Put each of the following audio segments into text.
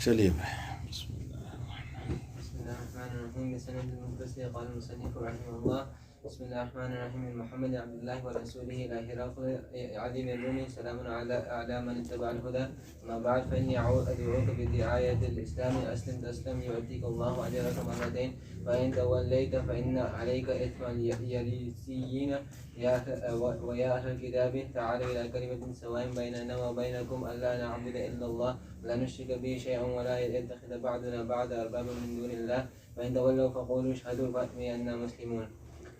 چلیے بھائی بسم الله الرحمن الرحيم. بسند المنفصل قال المصنف رحمه الله: بسم الله الرحمن الرحيم. من محمد عبد الله ورسوله إلى هرقل عظيم الروم سلام على من اتبع الهدى. أما بعد فإني أدعوك بدعاية الإسلام أسلم تسلم يؤتيك الله أجرك مرتين وإن توليت فإن عليك إثم اليريسيين ويا أهل الكتاب تعالوا إلى كلمة سواء بيننا وبينكم ألا نعبد إلا الله ولا نشرك به شيئا ولا يتخذ بعضنا بعض أربابا من دون الله فإن تولوا فقولوا اشهدوا بأننا مسلمون.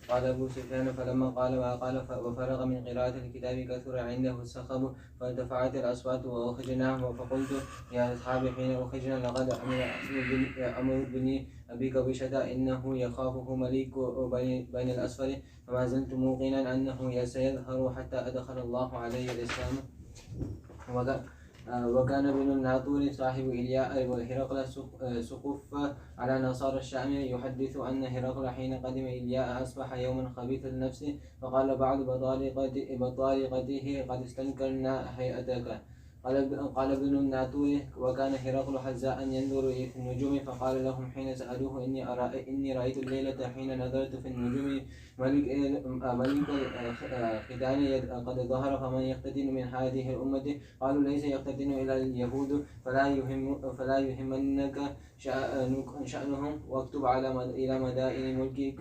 قال أبو سفيان فلما قال ما قال وفرغ من قراءة الكتاب كثر عنده الصخب فارتفعت الأصوات وأخرجنا فقلت يا أصحابي حين أخرجنا لقد أمر بني أبي كبشة إنه يخافه مليك بين الأسفل فما زلت موقنا أنه سيظهر حتى أدخل الله عليه الإسلام. وكان ابن الناطور صاحب إلياء وهرقل سقف على نصارى الشام يحدث أن هرقل حين قدم إلياء أصبح يوما خبيث النفس فقال بعض بطارقته قد استنكرنا هيئتك. قال ابن الناطور وكان هرقل حزاء ينظر في النجوم فقال لهم حين سألوه إني رأيت الليلة حين نظرت في النجوم ملك الختان قد ظهر فمن يختتن من هذه الأمة. قالوا ليس يختتن إلى اليهود فلا يهمنك شأنهم واكتب إلى مدائن ملكك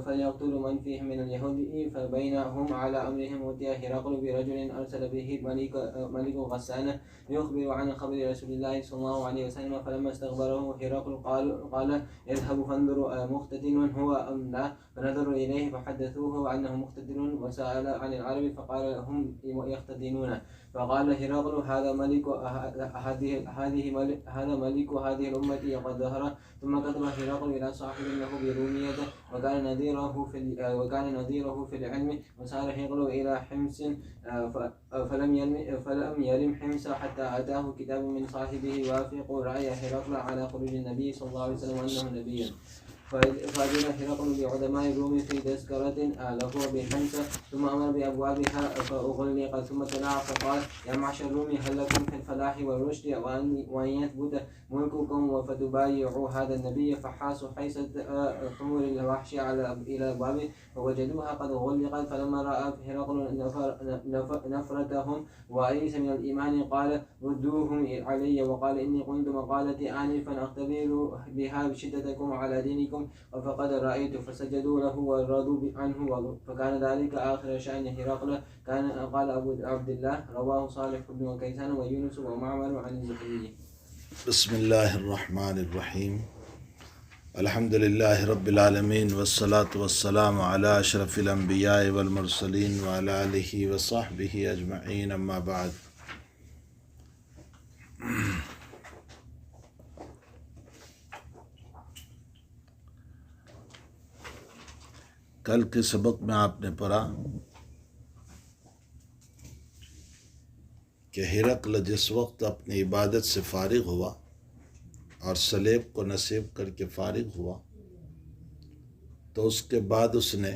فليقتلوا من فيهم من اليهود. فبينهم على أمرهم أوتي هرقل برجل أرسل به ملك غسان يخبر عن خبر رسول الله صلى الله عليه وسلم. فلما استخبره هرقل قال اذهبوا فانظروا مختتن هو أم لا. فنظروا إليه فحدثوه أنه مختتن وسأل عن العرب فقال هم يختتنون. فقال هرقل هذا ملك هذه الأمة قد ظهر. ثم كتب هرقل إلى صاحب له برومية وكان نظيره في العلم. وسار هرقل إلى حمص فلم يرم حمص حتى أتاه كتاب من صاحبه يوافق رأي هرقل على خروج النبي صلى الله عليه وسلم أنه نبي. فأذن هرقل بعلماء الروم في تذكرة له بحمص ثم أمر بأبوابها فأغلق ثم تلا فقال يا معشر الروم هل لكم في الفلاح والرشد وأن يثبت ملككم فتبايعوا هذا النبي. فحاسوا حيث حمر الوحش إلى بابه فوجدوها قد غلقت. فلما رأى هرقل نفرتهم وأيس من الإيمان قال ردوهم علي. وقال إني قلت مقالتي آنفا أختبر بها شدتكم على دينكم فقد رأيت. فسجدوا له ورضوا عنه. فكان ذلك آخر شأن هرقل. قال أبو عبد الله رواه صالح بن كيسان ويونس ومعمر عن الزهري. بسم اللہ الرحمن الرحیم. الحمد للہ رب العالمین والصلاة والسلام علی اشرف الانبیاء والمرسلین وعلی آلہ وصحبہ اجمعین. اما بعد. کل کے سبق میں آپ نے پڑھا کہ ہرقل جس وقت اپنی عبادت سے فارغ ہوا اور سلیب کو نصیب کر کے فارغ ہوا تو اس کے بعد اس نے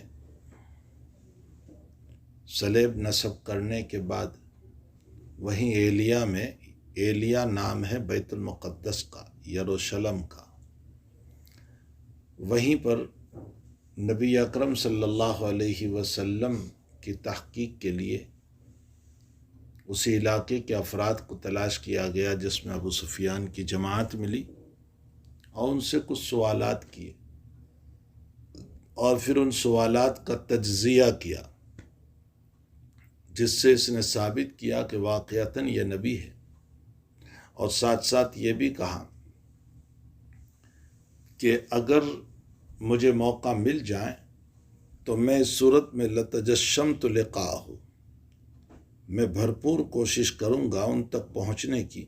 سلیب نصب کرنے کے بعد وہیں ایلیا نام ہے بیت المقدس کا، یروشلم کا، وہیں پر نبی اکرم صلی اللہ علیہ وسلم کی تحقیق کے لیے اسی علاقے کے افراد کو تلاش کیا گیا جس میں ابو سفیان کی جماعت ملی اور ان سے کچھ سوالات کیے اور پھر ان سوالات کا تجزیہ کیا جس سے اس نے ثابت کیا کہ واقعتاً یہ نبی ہے، اور ساتھ ساتھ یہ بھی کہا کہ اگر مجھے موقع مل جائے تو میں اس صورت میں لتجشمت لقاءہ، میں بھرپور کوشش کروں گا ان تک پہنچنے کی،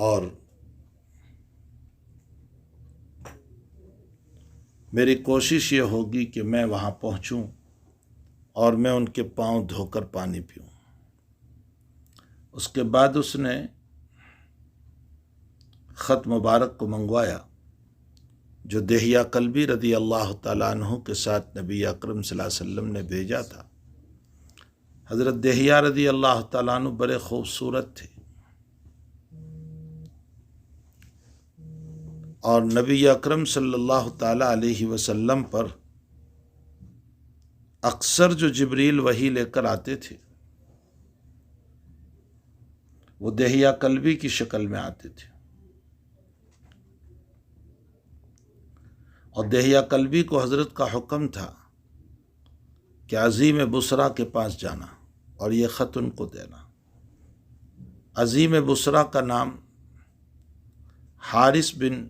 اور میری کوشش یہ ہوگی کہ میں وہاں پہنچوں اور میں ان کے پاؤں دھو کر پانی پیوں۔ اس کے بعد اس نے خط مبارک کو منگوایا جو دہیہ کلبی رضی اللہ تعالیٰ عنہ کے ساتھ نبی اکرم صلی اللہ علیہ وسلم نے بھیجا تھا۔ حضرت دہیہ رضی اللہ تعالیٰ عنہ بڑے خوبصورت تھے، اور نبی اکرم صلی اللہ تعالیٰ علیہ وسلم پر اکثر جو جبریل وحی لے کر آتے تھے وہ دہیہ قلبی کی شکل میں آتے تھے، اور دہیہ قلبی کو حضرت کا حکم تھا کہ عظیم بصرہ کے پاس جانا اور یہ خط ان کو دینا۔ عظیم بصرہ کا نام حارث بن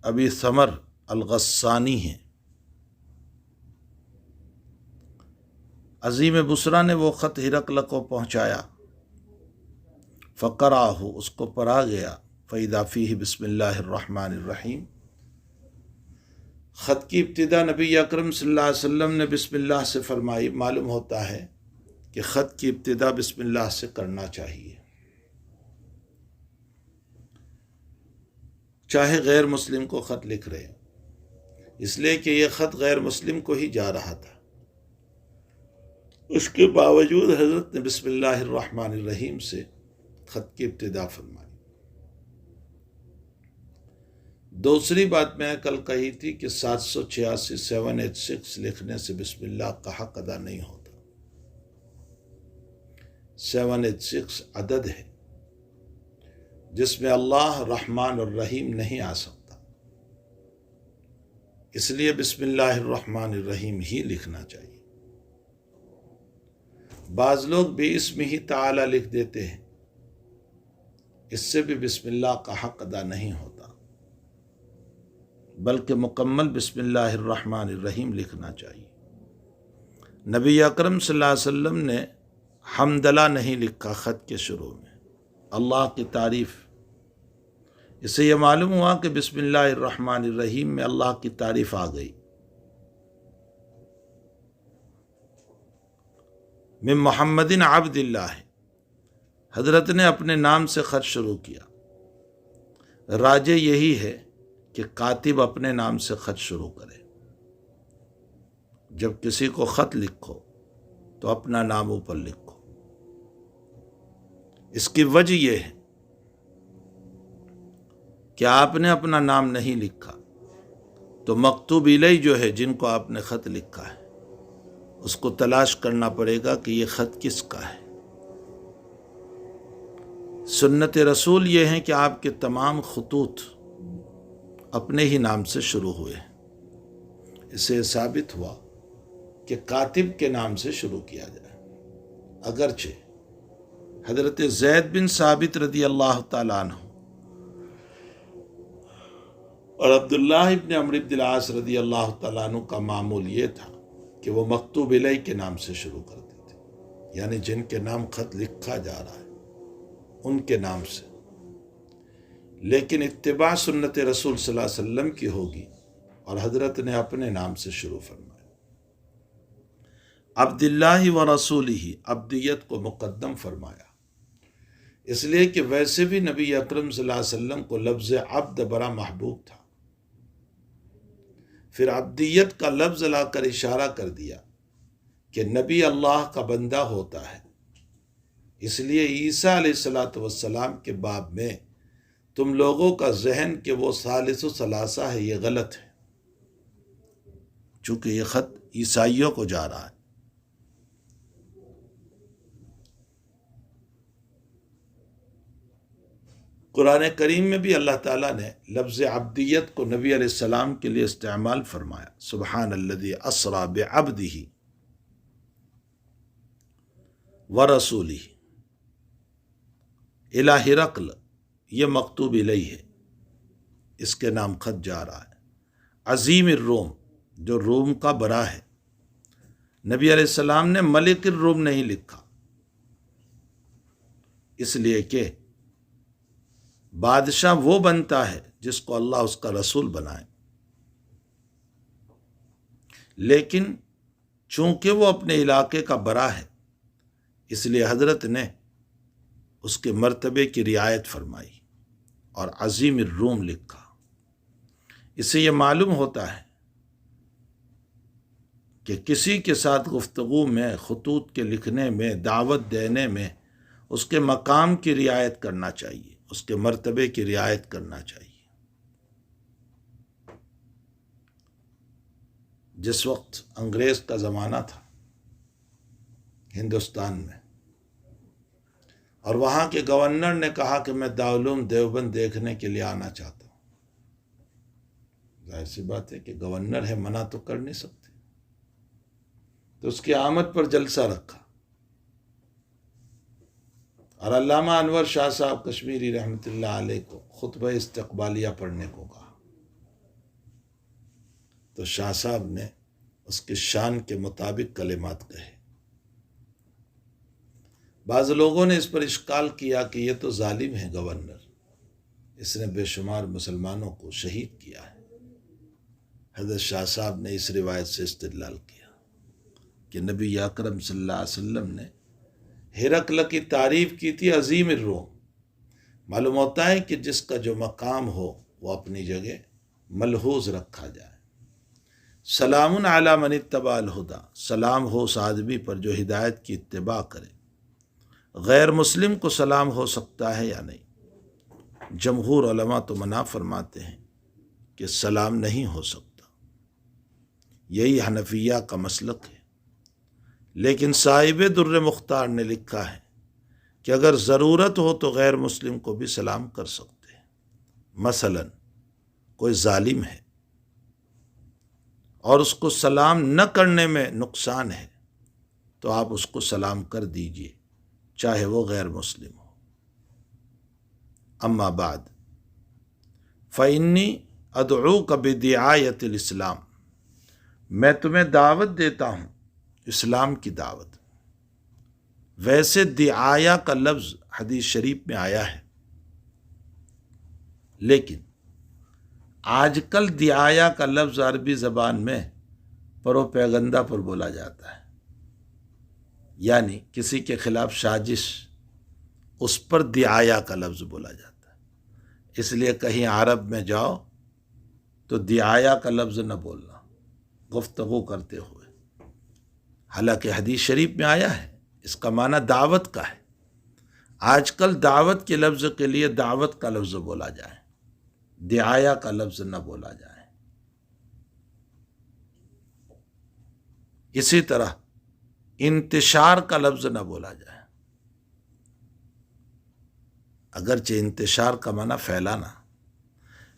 ابی ثمر الغسانی ہے۔ عظیم بصرہ نے وہ خط ہرقل کو پہنچایا، فقرأہ، اس کو پڑھا گیا، فإذا فیہ بسم اللہ الرحمن الرحیم۔ خط کی ابتدا نبی اکرم صلی اللہ علیہ وسلم نے بسم اللہ سے فرمائی۔ معلوم ہوتا ہے کہ خط کی ابتدا بسم اللہ سے کرنا چاہیے، چاہے غیر مسلم کو خط لکھ رہے ہیں، اس لیے کہ یہ خط غیر مسلم کو ہی جا رہا تھا۔ اس کے باوجود حضرت نے بسم اللہ الرحمن الرحیم سے خط کی ابتدا فرمائی۔ دوسری بات میں کل کہی تھی کہ 786 786 لکھنے سے بسم اللہ کا حق ادا نہیں ہوتا۔ 786 عدد ہے جس میں اللہ رحمان اور رحیم نہیں آ سکتا، اس لیے بسم اللہ الرحمن الرحیم ہی لکھنا چاہیے۔ بعض لوگ بھی اسم ہی تعالی لکھ دیتے ہیں، اس سے بھی بسم اللہ کا حق ادا نہیں ہوتا، بلکہ مکمل بسم اللہ الرحمن الرحیم لکھنا چاہیے۔ نبی اکرم صلی اللہ علیہ وسلم نے حمدللہ نہیں لکھا خط کے شروع میں، اللہ کی تعریف۔ اس سے یہ معلوم ہوا کہ بسم اللہ الرحمن الرحیم میں اللہ کی تعریف آ گئی۔ من محمد عبد اللہ، حضرت نے اپنے نام سے خط شروع کیا۔ راجے یہی ہے کہ کاتب اپنے نام سے خط شروع کرے۔ جب کسی کو خط لکھو تو اپنا نام اوپر لکھو۔ اس کی وجہ یہ ہے کہ آپ نے اپنا نام نہیں لکھا تو مکتوب الیہ جو ہے، جن کو آپ نے خط لکھا ہے، اس کو تلاش کرنا پڑے گا کہ یہ خط کس کا ہے۔ سنت رسول یہ ہے کہ آپ کے تمام خطوط اپنے ہی نام سے شروع ہوئے۔ اس سے ثابت ہوا کہ کاتب کے نام سے شروع کیا جائے، اگرچہ حضرت زید بن ثابت رضی اللہ تعالیٰ عنہ اور عبداللہ ابن عمرو بن العاص رضی اللہ تعالیٰ عنہ کا معمول یہ تھا کہ وہ مکتوب الیہ کے نام سے شروع کرتے تھے، یعنی جن کے نام خط لکھا جا رہا ہے ان کے نام سے، لیکن اتباع سنت رسول صلی اللہ علیہ وسلم کی ہوگی، اور حضرت نے اپنے نام سے شروع فرمایا۔ عبداللہ و رسولہ، عبدیت کو مقدم فرمایا، اس لیے کہ ویسے بھی نبی اکرم صلی اللہ علیہ وسلم کو لفظ عبد بڑا محبوب تھا، پھر عبدیت کا لفظ لا کر اشارہ کر دیا کہ نبی اللہ کا بندہ ہوتا ہے۔ اس لیے عیسیٰ علیہ السلام کے باب میں تم لوگوں کا ذہن کہ وہ ثالث ثلاثہ ہے، یہ غلط ہے، چونکہ یہ خط عیسائیوں کو جا رہا ہے۔ قرآن کریم میں بھی اللہ تعالیٰ نے لفظ عبدیت کو نبی علیہ السلام کے لیے استعمال فرمایا۔ سبحان الذی اسری بعبدہ ورسولہ الی ہرقل، یہ مکتوب الیہ ہے، اس کے نام خط جا رہا ہے۔ عظیم الروم، جو روم کا بڑا ہے، نبی علیہ السلام نے ملک الروم نہیں لکھا، اس لیے کہ بادشاہ وہ بنتا ہے جس کو اللہ اس کا رسول بنائے، لیکن چونکہ وہ اپنے علاقے کا بڑا ہے اس لیے حضرت نے اس کے مرتبے کی رعایت فرمائی اور عظیم الروم لکھا۔ اس سے یہ معلوم ہوتا ہے کہ کسی کے ساتھ گفتگو میں، خطوط کے لکھنے میں، دعوت دینے میں اس کے مقام کی رعایت کرنا چاہیے، اس کے مرتبے کی رعایت کرنا چاہیے۔ جس وقت انگریز کا زمانہ تھا ہندوستان میں، اور وہاں کے گورنر نے کہا کہ میں دارالعلوم دیوبند دیکھنے کے لیے آنا چاہتا ہوں۔ ظاہر سی بات ہے کہ گورنر ہے، منع تو کر نہیں سکتے، تو اس کی آمد پر جلسہ رکھا، اور علامہ انور شاہ صاحب کشمیری رحمۃ اللہ علیہ کو خطبہ استقبالیہ پڑھنے کو کہا، تو شاہ صاحب نے اس کی شان کے مطابق کلمات کہے۔ بعض لوگوں نے اس پر اشکال کیا کہ یہ تو ظالم ہے گورنر، اس نے بے شمار مسلمانوں کو شہید کیا ہے۔ حضرت شاہ صاحب نے اس روایت سے استدلال کیا کہ نبی اکرم صلی اللہ علیہ وسلم نے ہرقل کی تعریف کی تھی عظیم الروم۔ معلوم ہوتا ہے کہ جس کا جو مقام ہو وہ اپنی جگہ ملحوظ رکھا جائے۔ سلام علی من اتبع الہدی، سلام ہو اس آدمی پر جو ہدایت کی اتباع کرے۔ غیر مسلم کو سلام ہو سکتا ہے یا نہیں؟ جمہور علماء تو منع فرماتے ہیں کہ سلام نہیں ہو سکتا، یہی حنفیہ کا مسلک ہے، لیکن صاحب در مختار نے لکھا ہے کہ اگر ضرورت ہو تو غیر مسلم کو بھی سلام کر سکتے ہیں۔ مثلا کوئی ظالم ہے اور اس کو سلام نہ کرنے میں نقصان ہے تو آپ اس کو سلام کر دیجئے، چاہے وہ غیر مسلم ہو۔ اما بعد فإنی ادعوک بدعایت الاسلام، میں تمہیں دعوت دیتا ہوں اسلام کی دعوت۔ ویسے دعایا کا لفظ حدیث شریف میں آیا ہے، لیکن آج کل دعایا کا لفظ عربی زبان میں پروپیگنڈا پر بولا جاتا ہے، یعنی کسی کے خلاف سازش، اس پر دعایا کا لفظ بولا جاتا ہے۔ اس لیے کہیں عرب میں جاؤ تو دعایا کا لفظ نہ بولنا گفتگو کرتے ہوئے، حالانکہ حدیث شریف میں آیا ہے، اس کا معنی دعوت کا ہے۔ آج کل دعوت کے لفظ کے لیے دعوت کا لفظ بولا جائے، دعایا کا لفظ نہ بولا جائے۔ اسی طرح انتشار کا لفظ نہ بولا جائے، اگرچہ انتشار کا معنی پھیلانا،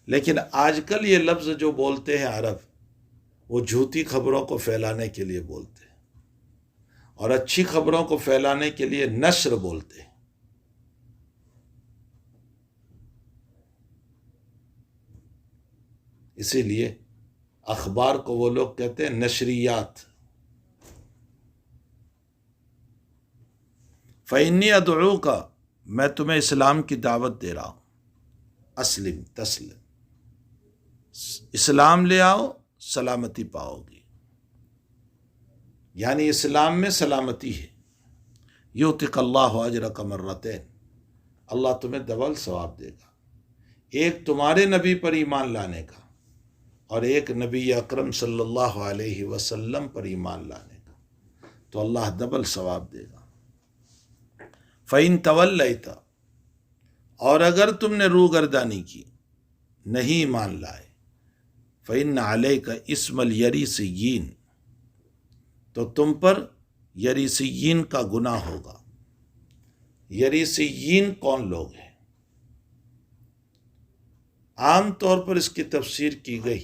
لیکن آج کل یہ لفظ جو بولتے ہیں عرب، وہ جھوٹی خبروں کو پھیلانے کے لیے بولتے ہیں، اور اچھی خبروں کو پھیلانے کے لیے نشر بولتے ہیں۔ اسی لیے اخبار کو وہ لوگ کہتے ہیں نشریات۔ فإنی ادعوک، میں تمہیں اسلام کی دعوت دے رہا ہوں، اسلم تسلم، اسلام لے آؤ سلامتی پاؤ گی، یعنی اسلام میں سلامتی ہے۔ یؤتک اللہ اجرک مرتین، اللہ تمہیں ڈبل ثواب دے گا، ایک تمہارے نبی پر ایمان لانے کا اور ایک نبی اکرم صلی اللہ علیہ وسلم پر ایمان لانے کا، تو اللہ ڈبل ثواب دے گا۔ فَإِن تَوَلَّيْتَ، اور اگر تم نے روگردانی کی، نہیں ایمان لائے، فَإِنَّ عَلَيْكَ اسم الْيَرِيسِيِّينَ، تو تم پر یریسیین کا گناہ ہوگا۔ یریسیین کون لوگ ہیں؟ عام طور پر اس کی تفسیر کی گئی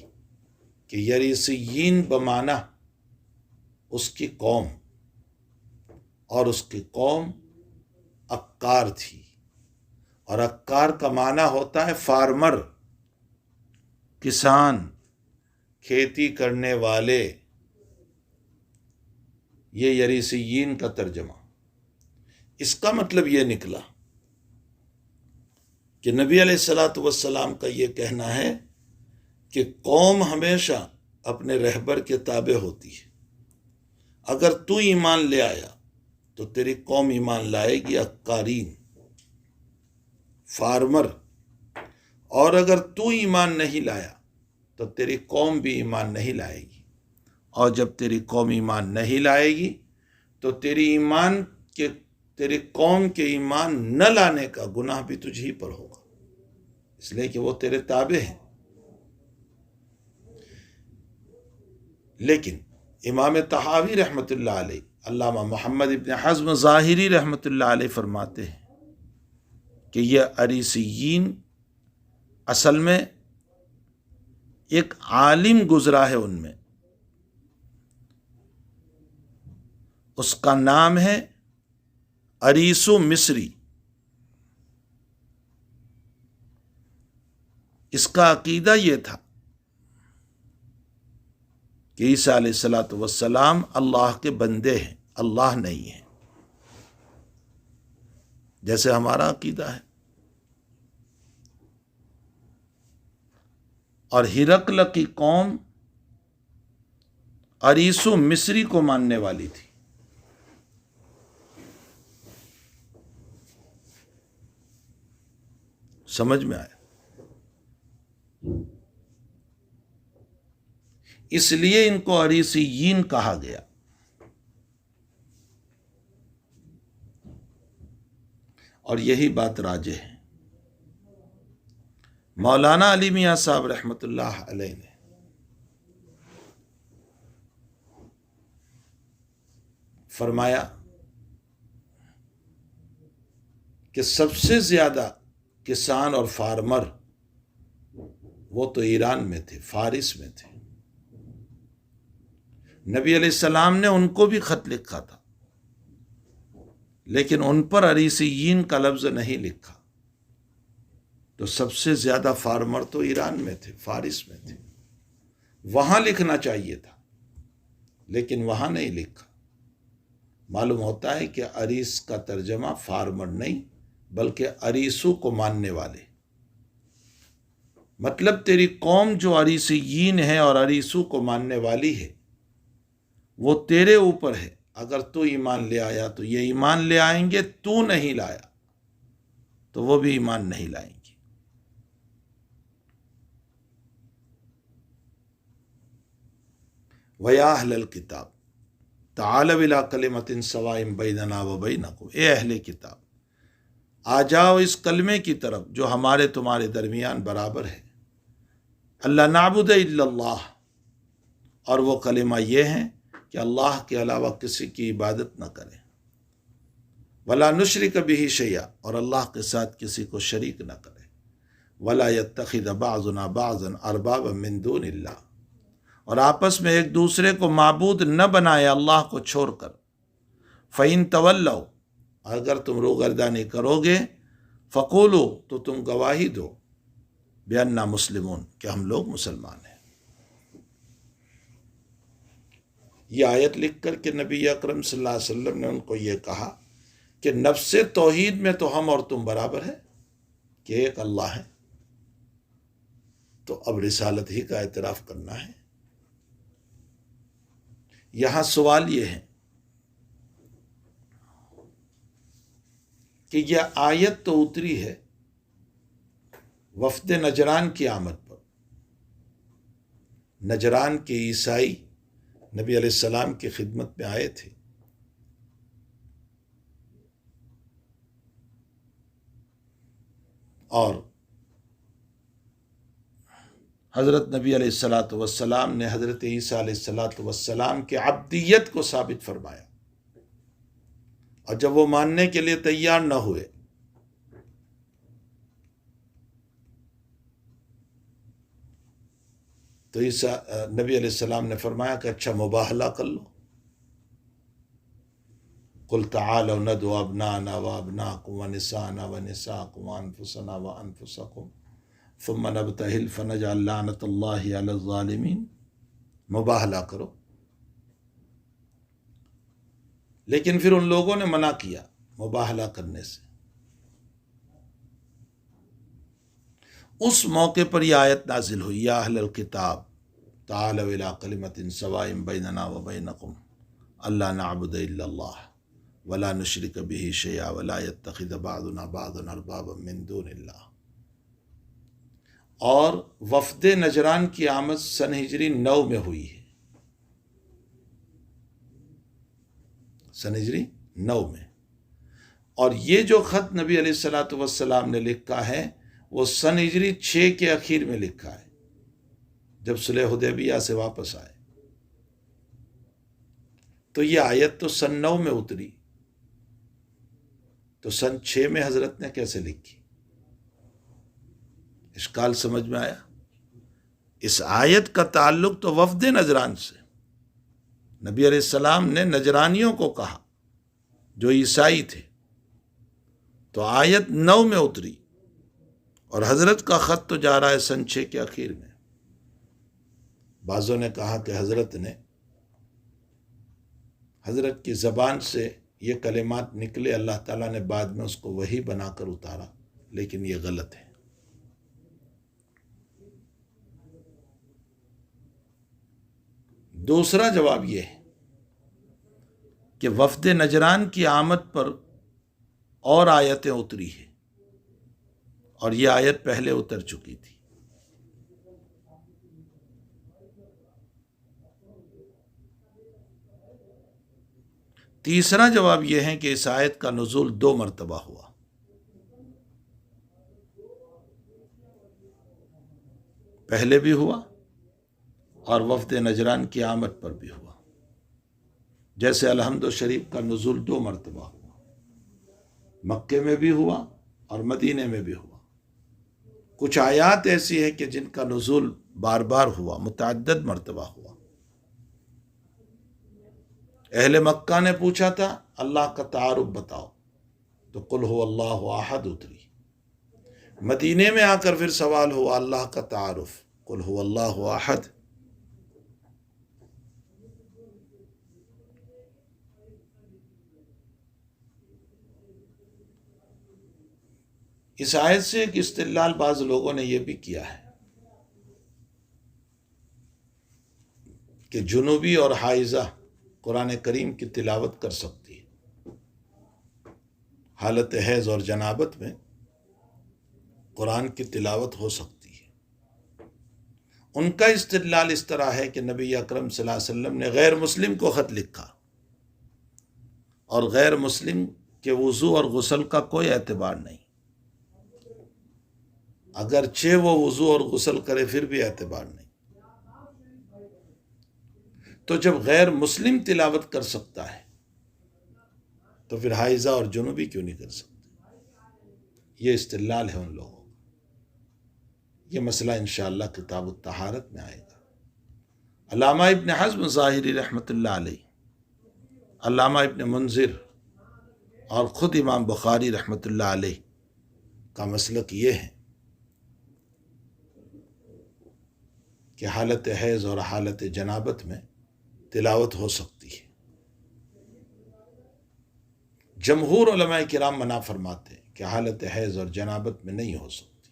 کہ یریسیین بمعنی اس کی قوم، اور اس کی قوم عقار تھی، اور عقار کا معنی ہوتا ہے فارمر، کسان، کھیتی کرنے والے، یہ یریسیین کا ترجمہ۔ اس کا مطلب یہ نکلا کہ نبی علیہ الصلوۃ والسلام کا یہ کہنا ہے کہ قوم ہمیشہ اپنے رہبر کے تابع ہوتی ہے۔ اگر تو ایمان لے آیا تو تیری قوم ایمان لائے گی، عقارین، فارمر، اور اگر تو ایمان نہیں لایا تو تیری قوم بھی ایمان نہیں لائے گی، اور جب تیری قوم ایمان نہیں لائے گی تو تیری قوم کے ایمان نہ لانے کا گناہ بھی تجھ ہی پر ہوگا، اس لیے کہ وہ تیرے تابع ہیں۔ لیکن امام طحاوی رحمۃ اللہ علیہ، علامہ محمد ابن حزم ظاہری رحمۃ اللہ علیہ فرماتے ہیں کہ یہ عریسیین اصل میں ایک عالم گزرا ہے ان میں، اس کا نام ہے عریسو مصری۔ اس کا عقیدہ یہ تھا کہ عیسیٰ علیہ الصلاۃ والسلام اللہ کے بندے ہیں، اللہ نہیں ہیں، جیسے ہمارا عقیدہ ہے۔ اور ہرقل کی قوم عریسو مصری کو ماننے والی تھی۔ سمجھ میں آیا؟ اس لیے ان کو عریسیین کہا گیا۔ اور یہی بات راجح ہے۔ مولانا علی میاں صاحب رحمۃ اللہ علیہ نے فرمایا کہ سب سے زیادہ کسان اور فارمر وہ تو ایران میں تھے، فارس میں تھے۔ نبی علیہ السلام نے ان کو بھی خط لکھا تھا، لیکن ان پر عریسیین کا لفظ نہیں لکھا۔ تو سب سے زیادہ فارمر تو ایران میں تھے، فارس میں تھے، وہاں لکھنا چاہیے تھا، لیکن وہاں نہیں لکھا۔ معلوم ہوتا ہے کہ عریس کا ترجمہ فارمر نہیں بلکہ عریسو کو ماننے والے، مطلب تیری قوم جو عریسیین ہے اور عریسو کو ماننے والی ہے وہ تیرے اوپر ہے، اگر تو ایمان لے آیا تو یہ ایمان لے آئیں گے، تو نہیں لایا تو وہ بھی ایمان نہیں لائیں گے۔ وَيَا أَهْلَ الْكِتَابِ تَعَالَوْا إِلَىٰ كَلِمَةٍ سَوَاءٍ بَيْنَنَا وَبَيْنَكُمْ، اے اہل کتاب آ جاؤ اس کلمے کی طرف جو ہمارے تمہارے درمیان برابر ہے، اللہ نعبد الا اللہ، اور وہ کلمہ یہ ہے کہ اللہ کے علاوہ کسی کی عبادت نہ کریں، ولا نشرک بہ شیئا، اور اللہ کے ساتھ کسی کو شریک نہ کریں، ولا یتخذ بعضنا بعضا اربابا من دون اللہ، اور آپس میں ایک دوسرے کو معبود نہ بنائے اللہ کو چھوڑ کر، فَإِن تَوَلَّوْا، اگر تم روگردانی کرو گے، فقولو، تو تم گواہی دو، بِأَنَّا مسلمون، کہ ہم لوگ مسلمان ہیں۔ یہ آیت لکھ کر کے نبی اکرم صلی اللہ علیہ وسلم نے ان کو یہ کہا کہ نفس توحید میں تو ہم اور تم برابر ہیں کہ ایک اللہ ہے، تو اب رسالت ہی کا اعتراف کرنا ہے۔ یہاں سوال یہ ہے کہ یہ آیت تو اتری ہے وفد نجران کی آمد پر۔ نجران کے عیسائی نبی علیہ السلام کی خدمت میں آئے تھے، اور حضرت نبی علیہ الصلاۃ والسلام نے حضرت عیسیٰ علیہ الصلاۃ والسلام کے عبدیت کو ثابت فرمایا، اور جب وہ ماننے کے لیے تیار نہ ہوئے تو نبی علیہ السلام نے فرمایا کہ اچھا مباہلہ کر لو، قل تعالوا ندعو ابناءنا وابناءکم ونساءنا ونساءکم وانفسنا وانفسکم ثم نبتہل فنجعل لعنۃ اللہ علی الظالمین، مباہلہ کرو۔ لیکن پھر ان لوگوں نے منع کیا مباہلہ کرنے سے۔ اس موقع پر یہ آیت نازل ہوئی، یا اہل الکتاب تعالوا الی کلمۃ سواء بیننا وبینکم الا نعبد الا اللہ ولا نشرک بہ شیئا ولا یتخذ بعضنا بعضا اربابا من دون اللہ۔ اور وفد نجران کی آمد سن ہجری 9 میں ہوئی ہے، سن ہجری 9 میں، اور یہ جو خط نبی علیہ الصلاۃ والسلام نے لکھا ہے وہ سن ہجری 6 کے اخیر میں لکھا ہے، جب صلح حدیبیہ سے واپس آئے۔ تو یہ آیت تو سن 9 میں اتری، تو سن 6 میں حضرت نے کیسے لکھی؟ اشکال سمجھ میں آیا؟ اس آیت کا تعلق تو وفد نجران سے، نبی علیہ السلام نے نجرانیوں کو کہا جو عیسائی تھے، تو آیت 9 میں اتری، اور حضرت کا خط تو جا رہا ہے سن 6 کے اخیر میں۔ بعضوں نے کہا کہ حضرت کی زبان سے یہ کلمات نکلے، اللہ تعالیٰ نے بعد میں اس کو وحی بنا کر اتارا، لیکن یہ غلط ہے۔ دوسرا جواب یہ ہے کہ وفد نجران کی آمد پر اور آیتیں اتری ہیں، اور یہ آیت پہلے اتر چکی تھی۔ تیسرا جواب یہ ہے کہ اس آیت کا نزول 2 مرتبہ ہوا۔ پہلے بھی ہوا اور وفد نجران کی آمد پر بھی ہوا، جیسے الحمد شریف کا نزول 2 مرتبہ ہوا، مکے میں بھی ہوا اور مدینے میں بھی ہوا۔ کچھ آیات ایسی ہیں کہ جن کا نزول بار بار ہوا، متعدد مرتبہ ہوا۔ اہل مکہ نے پوچھا تھا اللہ کا تعارف بتاؤ، تو قل هو اللہ احد اتری۔ مدینے میں آ کر پھر سوال ہوا اللہ کا تعارف، قل هو اللہ احد۔ اس آیت سے ایک استدلال بعض لوگوں نے یہ بھی کیا ہے کہ جنوبی اور حائضہ قرآن کریم کی تلاوت کر سکتی ہے، حالت حیض اور جنابت میں قرآن کی تلاوت ہو سکتی ہے۔ ان کا استدلال اس طرح ہے کہ نبی اکرم صلی اللہ علیہ وسلم نے غیر مسلم کو خط لکھا، اور غیر مسلم کے وضو اور غسل کا کوئی اعتبار نہیں، اگرچہ وہ وضو اور غسل کرے پھر بھی اعتبار نہیں۔ تو جب غیر مسلم تلاوت کر سکتا ہے تو پھر حائضہ اور جنوبی کیوں نہیں کر سکتے؟ یہ استدلال ہے ان لوگوں کا۔ یہ مسئلہ انشاءاللہ کتاب الطہارت میں آئے گا۔ علامہ ابن حزم ظاہری رحمۃ اللہ علیہ، علامہ ابن منذر اور خود امام بخاری رحمۃ اللہ علیہ کا مسلک یہ ہے کہ حالت حیض اور حالت جنابت میں تلاوت ہو سکتی ہے۔ جمہور علماء کرام منع فرماتے ہیں کہ حالت حیض اور جنابت میں نہیں ہو سکتی۔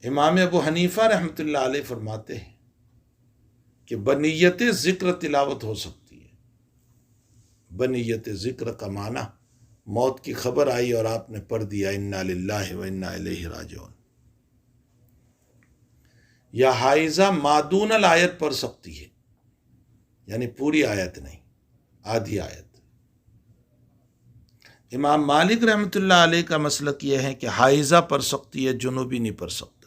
امام ابو حنیفہ رحمۃ اللہ علیہ فرماتے ہیں کہ بنیت ذکر تلاوت ہو سکتی ہے۔ بنیت ذکر کا معنی موت کی خبر آئی اور آپ نے پڑھ دیا انا للہ و انا الیہ راجعون۔ یا حائضہ مادون الآیت پڑھ سکتی ہے، یعنی پوری آیت نہیں، آدھی آیت۔ امام مالک رحمۃ اللہ علیہ کا مسلک یہ ہے کہ حائضہ پڑھ سکتی ہے، جنوبی نہیں پڑھ سکتا،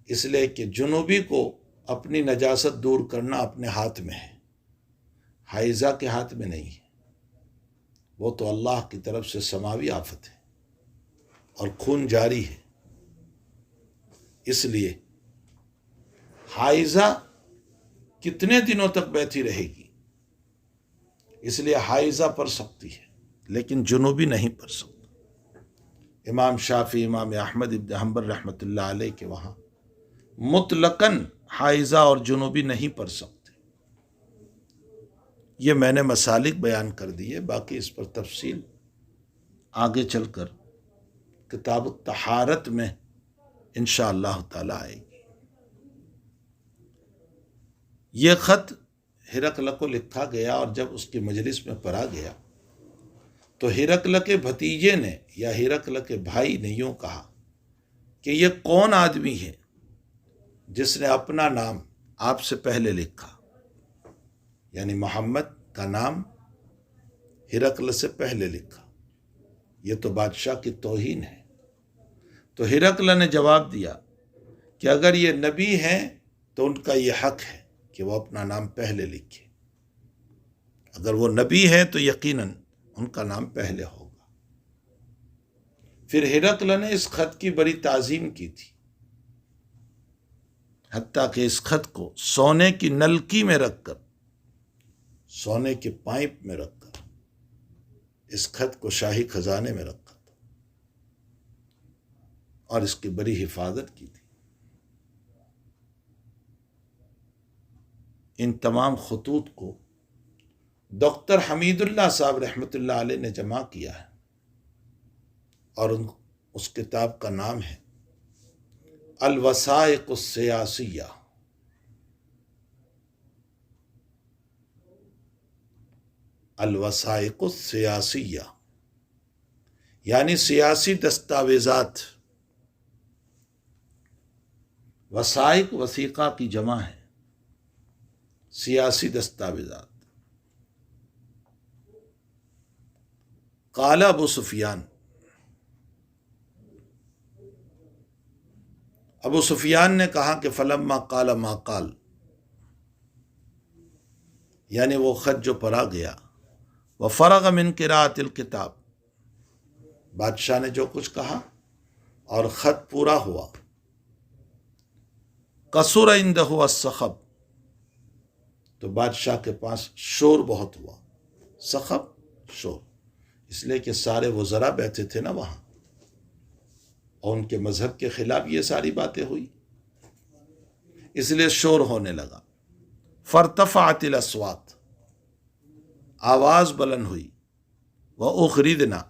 اس لیے کہ جنوبی کو اپنی نجاست دور کرنا اپنے ہاتھ میں ہے، حائضہ کے ہاتھ میں نہیں ہے۔ وہ تو اللہ کی طرف سے سماوی آفت ہے اور خون جاری ہے، اس لیے حائضہ کتنے دنوں تک بیٹھی رہے گی، اس لیے حائضہ پڑھ سکتی ہے لیکن جنوبی نہیں پڑھ سکتا۔ امام شافعی، امام احمد ابن حنبل رحمۃ اللہ علیہ کے وہاں مطلقاً حائضہ اور جنوبی نہیں پڑھ سکتے۔ یہ میں نے مسالک بیان کر دیے، باقی اس پر تفصیل آگے چل کر کتاب الطہارت میں انشاءاللہ تعالی آئے گی۔ یہ خط ہرقل کو لکھا گیا، اور جب اس کی مجلس میں پڑھا گیا تو ہرقل کے بھتیجے نے یا ہرقل کے بھائی نے یوں کہا کہ یہ کون آدمی ہے جس نے اپنا نام آپ سے پہلے لکھا، یعنی محمد کا نام ہرقل سے پہلے لکھا، یہ تو بادشاہ کی توہین ہے۔ تو ہرقل نے جواب دیا کہ اگر یہ نبی ہیں تو ان کا یہ حق ہے کہ وہ اپنا نام پہلے لکھے. اگر وہ نبی ہے تو یقیناً ان کا نام پہلے ہوگا. پھر ہرقل نے اس خط کی بڑی تعظیم کی تھی، حتیٰ کہ اس خط کو سونے کی نلکی میں رکھ کر، سونے کے پائپ میں رکھ کر اس خط کو شاہی خزانے میں رکھا تھا اور اس کی بڑی حفاظت کی تھی. ان تمام خطوط کو ڈاکٹر حمید اللہ صاحب رحمۃ اللہ علیہ نے جمع کیا ہے، اور اس کتاب کا نام ہے الوثائق السیاسیہ. الوثائق السیاسیہ یعنی سیاسی دستاویزات. وثائق وثیقہ کی جمع ہے، سیاسی دستاویزات. قال ابو سفیان، ابو سفیان نے کہا کہ فلما قال ما قال، یعنی وہ خط جو پڑھا گیا، وفرغ من قراءۃ الکتاب، بادشاہ نے جو کچھ کہا اور خط پورا ہوا، قصر عنده الصخب، تو بادشاہ کے پاس شور بہت ہوا. صخب شور، اس لیے کہ سارے وزراء بیٹھے تھے نا وہاں، اور ان کے مذہب کے خلاف یہ ساری باتیں ہوئی، اس لیے شور ہونے لگا. فارتفعت الاصوات، آواز بلند ہوئی. وأخرجنا،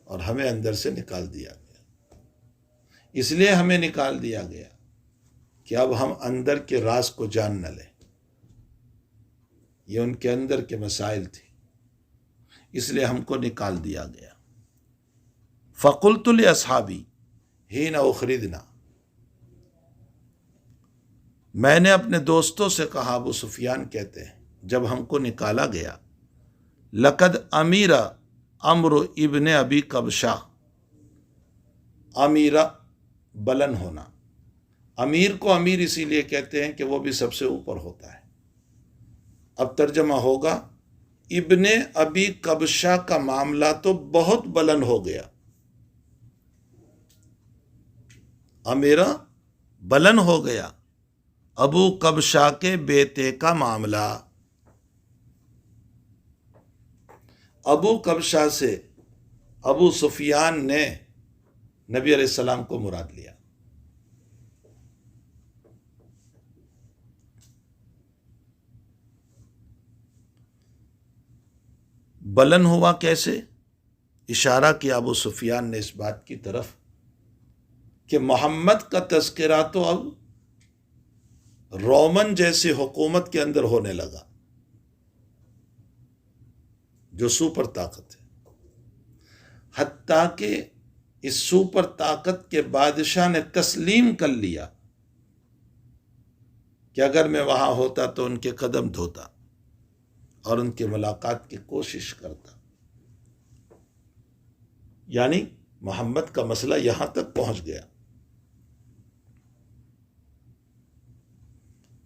اور ہمیں اندر سے نکال دیا گیا. اس لیے ہمیں نکال دیا گیا کہ اب ہم اندر کے راز کو جان نہ لیں. یہ ان کے اندر کے مسائل تھے، اس لیے ہم کو نکال دیا گیا. فقلت لاصحابی حین اخرجنا، میں نے اپنے دوستوں سے کہا، ابو سفیان کہتے ہیں جب ہم کو نکالا گیا، لقد امیر امر ابن ابی قبشہ. امیرہ بلند ہونا، امیر کو امیر اسی لیے کہتے ہیں کہ وہ بھی سب سے اوپر ہوتا ہے. اب ترجمہ ہوگا ابن ابی قبشہ کا معاملہ تو بہت بلند ہو گیا. امیرہ بلند ہو گیا، ابو قبشہ کے بیٹے کا معاملہ. ابو قبشہ سے ابو سفیان نے نبی علیہ السلام کو مراد لیا. بلند ہوا کیسے؟ اشارہ کیا ابو سفیان نے اس بات کی طرف کہ محمد کا تذکرہ تو اب رومن جیسی حکومت کے اندر ہونے لگا جو سپر طاقت ہے. حتیٰ کہ اس سپر طاقت کے بادشاہ نے تسلیم کر لیا کہ اگر میں وہاں ہوتا تو ان کے قدم دھوتا اور ان کی ملاقات کی کوشش کرتا. یعنی محمد کا مسئلہ یہاں تک پہنچ گیا.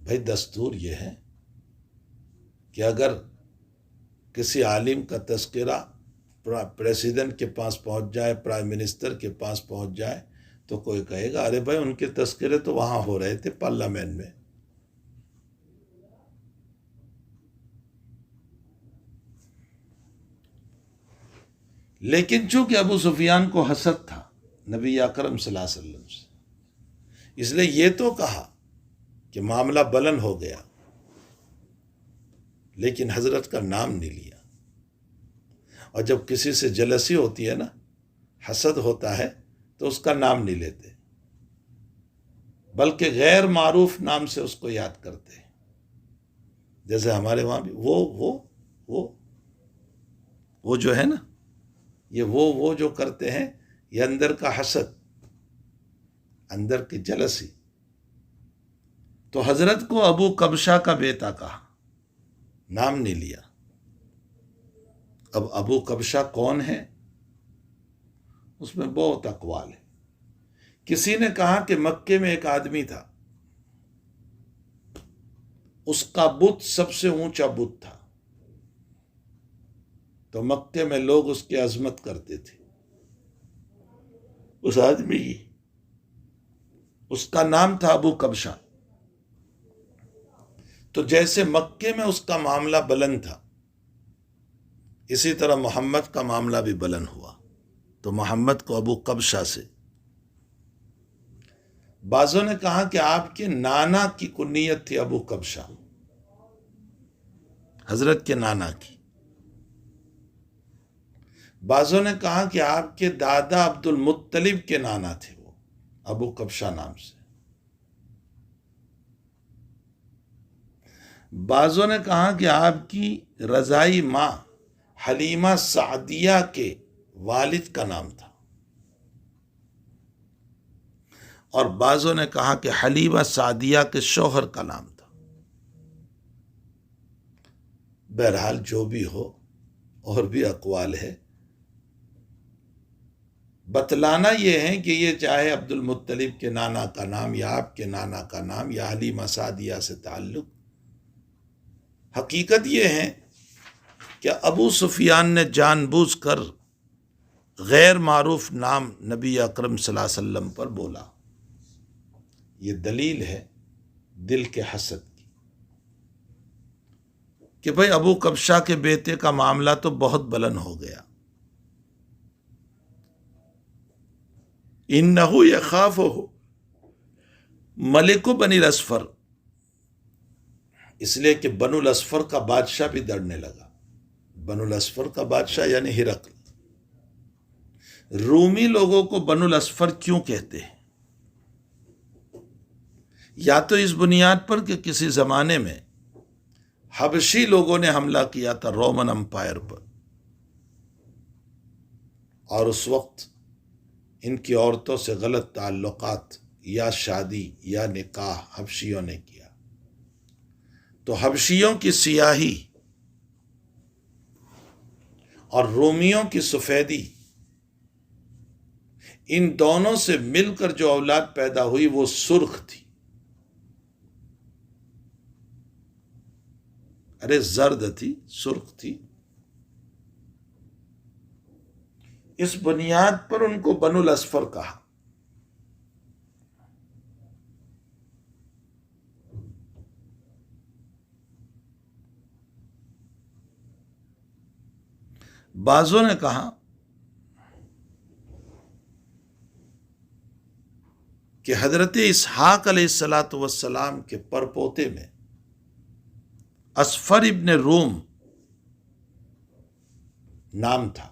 بھائی دستور یہ ہے کہ اگر کسی عالم کا تذکرہ پریزیڈنٹ کے پاس پہنچ جائے، پرائم منسٹر کے پاس پہنچ جائے، تو کوئی کہے گا ارے بھائی ان کے تذکرے تو وہاں ہو رہے تھے پارلیمنٹ میں. لیکن چونکہ ابو سفیان کو حسد تھا نبی اکرم صلی اللہ علیہ وسلم سے، اس لیے یہ تو کہا کہ معاملہ بلند ہو گیا، لیکن حضرت کا نام نہیں لیا. اور جب کسی سے جلسی ہوتی ہے نا، حسد ہوتا ہے، تو اس کا نام نہیں لیتے، بلکہ غیر معروف نام سے اس کو یاد کرتے ہیں. جیسے ہمارے وہاں بھی وہ جو ہے نا، یہ وہ جو کرتے ہیں، یہ اندر کا حسد، اندر کی جلسی. تو حضرت کو ابو قبشہ کا بیٹا کہا، نام نہیں لیا. اب ابو قبشہ کون ہے؟ اس میں بہت اقوال ہے. کسی نے کہا کہ مکے میں ایک آدمی تھا اس کا بت سب سے اونچا بت تھا، تو مکے میں لوگ اس کی عظمت کرتے تھے۔ اس آدمی کی اس کا نام تھا ابو کبشہ۔ تو جیسے مکے میں اس کا معاملہ بلند تھا، اسی طرح محمد کا معاملہ بھی بلند ہوا، تو محمد کو ابو کبشہ سے۔ بعضوں نے کہا کہ آپ کے نانا کی کنیت تھی ابو کبشہ، حضرت کے نانا کی۔ بعضوں نے کہا کہ آپ کے دادا عبد المطلب کے نانا تھے وہ، ابو کبشہ نام سے۔ بعضوں نے کہا کہ آپ کی رضائی ماں حلیمہ سعدیہ کے والد کا نام تھا، اور بعضوں نے کہا کہ حلیمہ سعدیہ کے شوہر کا نام تھا۔ بہرحال جو بھی ہو، اور بھی اقوال ہے، بتلانا یہ ہے کہ یہ چاہے عبد المطلب کے نانا کا نام یا آپ کے نانا کا نام یا حلیمہ سعدیہ سے تعلق، حقیقت یہ ہے کہ ابو سفیان نے جان بوجھ کر غیر معروف نام نبی اکرم صلی اللہ علیہ وسلم پر بولا۔ یہ دلیل ہے دل کے حسد کی کہ بھئی ابو کبشہ کے بیٹے کا معاملہ تو بہت بلند ہو گیا۔ انہو یخافہ ملک بنی الاسفر، اس لیے کہ بنو الاسفر کا بادشاہ بھی ڈرنے لگا۔ بنو الاسفر کا بادشاہ یعنی ہرقل۔ رومی لوگوں کو بنو الاسفر کیوں کہتے ہیں؟ یا تو اس بنیاد پر کہ کسی زمانے میں حبشی لوگوں نے حملہ کیا تھا رومن امپائر پر، اور اس وقت ان کی عورتوں سے غلط تعلقات یا شادی یا نکاح حبشیوں نے کیا، تو حبشیوں کی سیاہی اور رومیوں کی سفیدی، ان دونوں سے مل کر جو اولاد پیدا ہوئی وہ سرخ تھی، ارے زرد تھی، سرخ تھی۔ اس بنیاد پر ان کو بنو الاسفر کہا۔ بعضوں نے کہا کہ حضرت اسحاق علیہ السلام کے پرپوتے میں اسفر ابن روم نام تھا،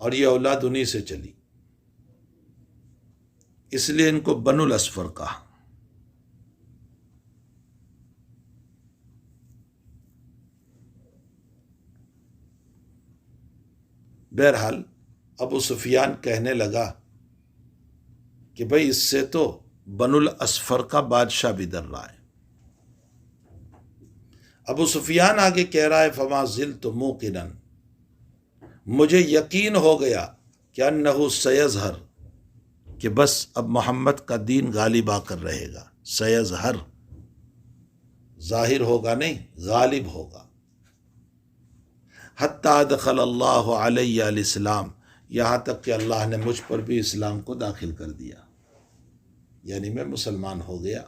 اور یہ اولاد انہی سے چلی، اس لیے ان کو بنو الاسفر کہا۔ بہرحال ابو سفیان کہنے لگا کہ بھئی اس سے تو بنو الاسفر کا بادشاہ بھی ڈر رہا ہے۔ ابو سفیان آگے کہہ رہا ہے فما زلت موقنا، مجھے یقین ہو گیا کہ انہ سیظہر، کہ بس اب محمد کا دین غالب آ کر رہے گا۔ سیظہر ظاہر ہوگا نہیں، غالب ہوگا۔ حتی ادخل اللہ علیہ الاسلام، یہاں تک کہ اللہ نے مجھ پر بھی اسلام کو داخل کر دیا، یعنی میں مسلمان ہو گیا۔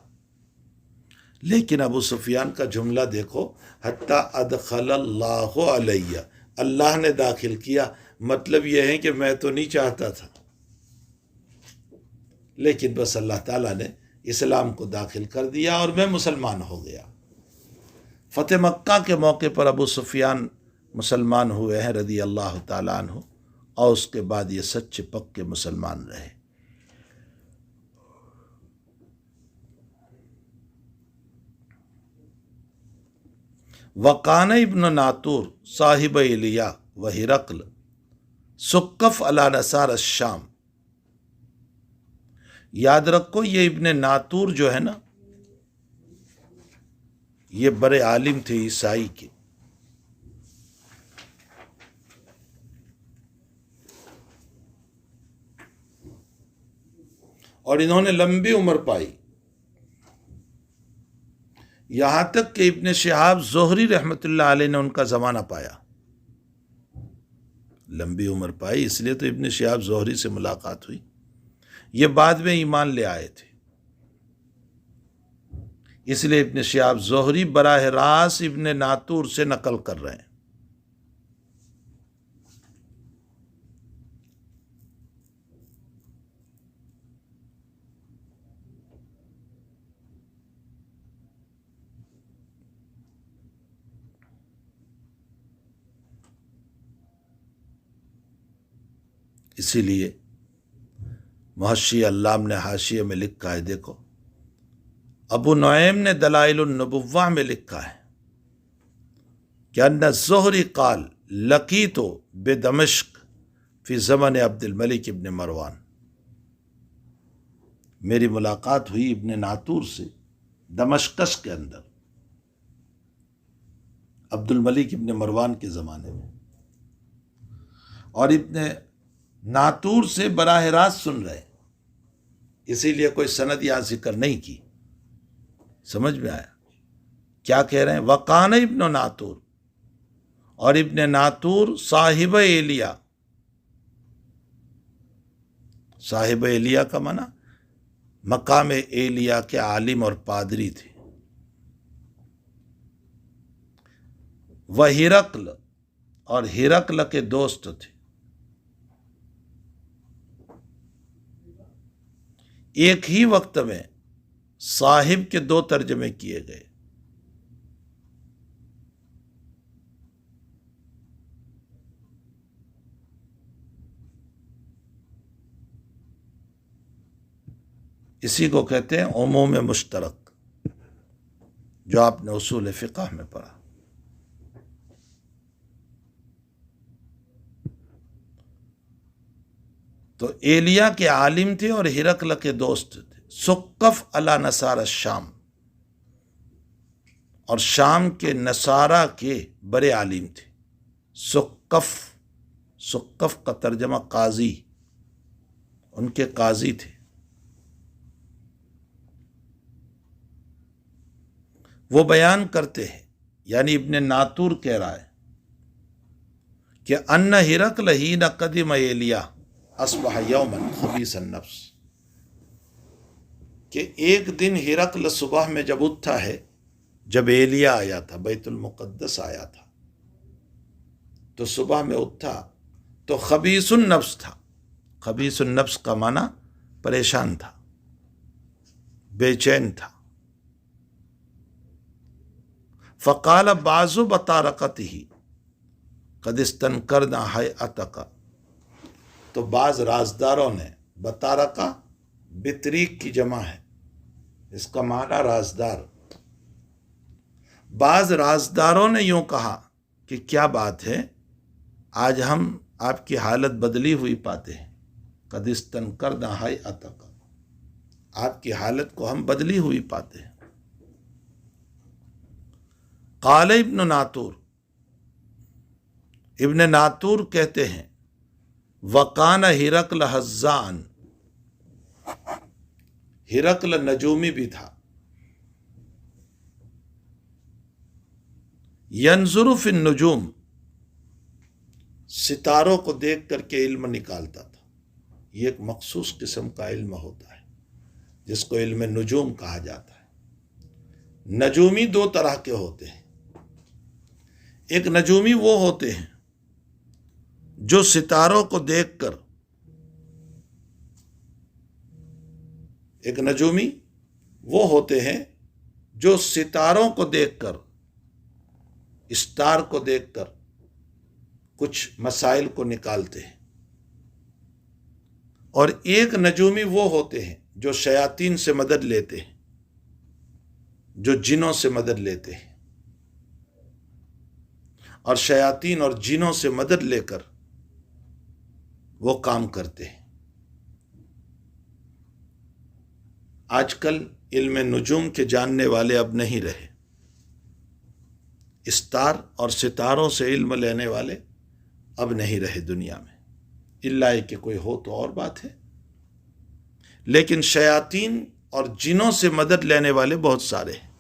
لیکن ابو سفیان کا جملہ دیکھو، حتی ادخل اللہ علیہ، اللہ نے داخل کیا، مطلب یہ ہے کہ میں تو نہیں چاہتا تھا، لیکن بس اللہ تعالیٰ نے اسلام کو داخل کر دیا اور میں مسلمان ہو گیا۔ فتح مکہ کے موقع پر ابو سفیان مسلمان ہوئے ہیں رضی اللہ تعالیٰ عنہ، اور اس کے بعد یہ سچے پکے مسلمان رہے۔ وقان ابن ناطور صاحب ایلیا و ہرقل سقف علی نصار الشام، یاد رکھو یہ ابن ناطور جو ہے نا، یہ بڑے عالم تھے عیسائی کے، اور انہوں نے لمبی عمر پائی۔ یہاں تک کہ ابن شہاب زہری رحمۃ اللہ علیہ نے ان کا زمانہ پایا، لمبی عمر پائی، اس لیے تو ابن شہاب زہری سے ملاقات ہوئی۔ یہ بعد میں ایمان لے آئے تھے، اس لیے ابن شہاب زہری براہ راست ابن ناطور سے نقل کر رہے ہیں۔ اسی لیے محشی علام نے حاشیے میں لکھا ہے، دیکھو ابو نعیم نے دلائل النبوہ میں لکھا ہے کہ ان الزہری قال لقیت بدمشق فی زمن عبد الملک ابن مروان، میری ملاقات ہوئی ابن ناطور سے دمشقش کے اندر عبد الملک ابن مروان کے زمانے میں، اور ابن ناطور سے براہ راست سن رہے، اسی لیے کوئی سند یا ذکر نہیں کی۔ سمجھ میں آیا کیا کہہ رہے ہیں؟ وقان ابن ناطور، اور ابن ناطور صاحب ایلیا، صاحب ایلیا کا معنی مقام ایلیا کے عالم اور پادری تھے۔ وہ ہرقل، اور ہرقل کے دوست تھے۔ ایک ہی وقت میں صاحب کے دو ترجمے کیے گئے۔ اسی کو کہتے ہیں عموم مشترک، جو آپ نے اصول فقہ میں پڑھا۔ تو ایلیا کے عالم تھے اور ہرقل کے دوست تھے۔ سقف علی نصارى الشام، اور شام کے نصارہ کے بڑے عالم تھے۔ سقف، سقف کا ترجمہ قاضی، ان کے قاضی تھے۔ وہ بیان کرتے ہیں، یعنی ابن ناطور کہہ رہا ہے کہ ان ہرقل حین قدم ایلیا اصبح یوما خبیث النفس، کہ ایک دن ہرقل صبح میں جب اٹھا ہے، جب ایلیا آیا تھا، بیت المقدس آیا تھا، تو صبح میں اٹھا تو خبیث النفس تھا۔ خبیث النفس کا معنی پریشان تھا، بے چین تھا۔ فقال بعض بطارقته قد استنکرنا ہیئتک، تو بعض رازداروں نے، بطارقہ بطریق کی جمع ہے، اس کا معنی رازدار، بعض رازداروں نے یوں کہا کہ کیا بات ہے، آج ہم آپ کی حالت بدلی ہوئی پاتے ہیں۔ قد استنکرنا ہیئتک، آپ کی حالت کو ہم بدلی ہوئی پاتے ہیں۔ قال ابن ناطور، ابن ناطور کہتے ہیں وقان ہرقل حزان، ہرقل نجومی بھی تھا، ینظر فی النجوم، ستاروں کو دیکھ کر کے علم نکالتا تھا۔ یہ ایک مخصوص قسم کا علم ہوتا ہے جس کو علم نجوم کہا جاتا ہے۔ نجومی دو طرح کے ہوتے ہیں، ایک نجومی وہ ہوتے ہیں جو ستاروں کو دیکھ کر، ایک نجومی وہ ہوتے ہیں جو ستاروں کو دیکھ کر، اسٹار کو دیکھ کر کچھ مسائل کو نکالتے ہیں، اور ایک نجومی وہ ہوتے ہیں جو شیاطین سے مدد لیتے ہیں، جو جنوں سے مدد لیتے ہیں، اور شیاطین اور جنوں سے مدد لے کر وہ کام کرتے ہیں۔ آج کل علم نجوم کے جاننے والے اب نہیں رہے، اسٹار اور ستاروں سے علم لینے والے اب نہیں رہے دنیا میں، الا کہ کوئی ہو تو اور بات ہے، لیکن شیاطین اور جنوں سے مدد لینے والے بہت سارے ہیں۔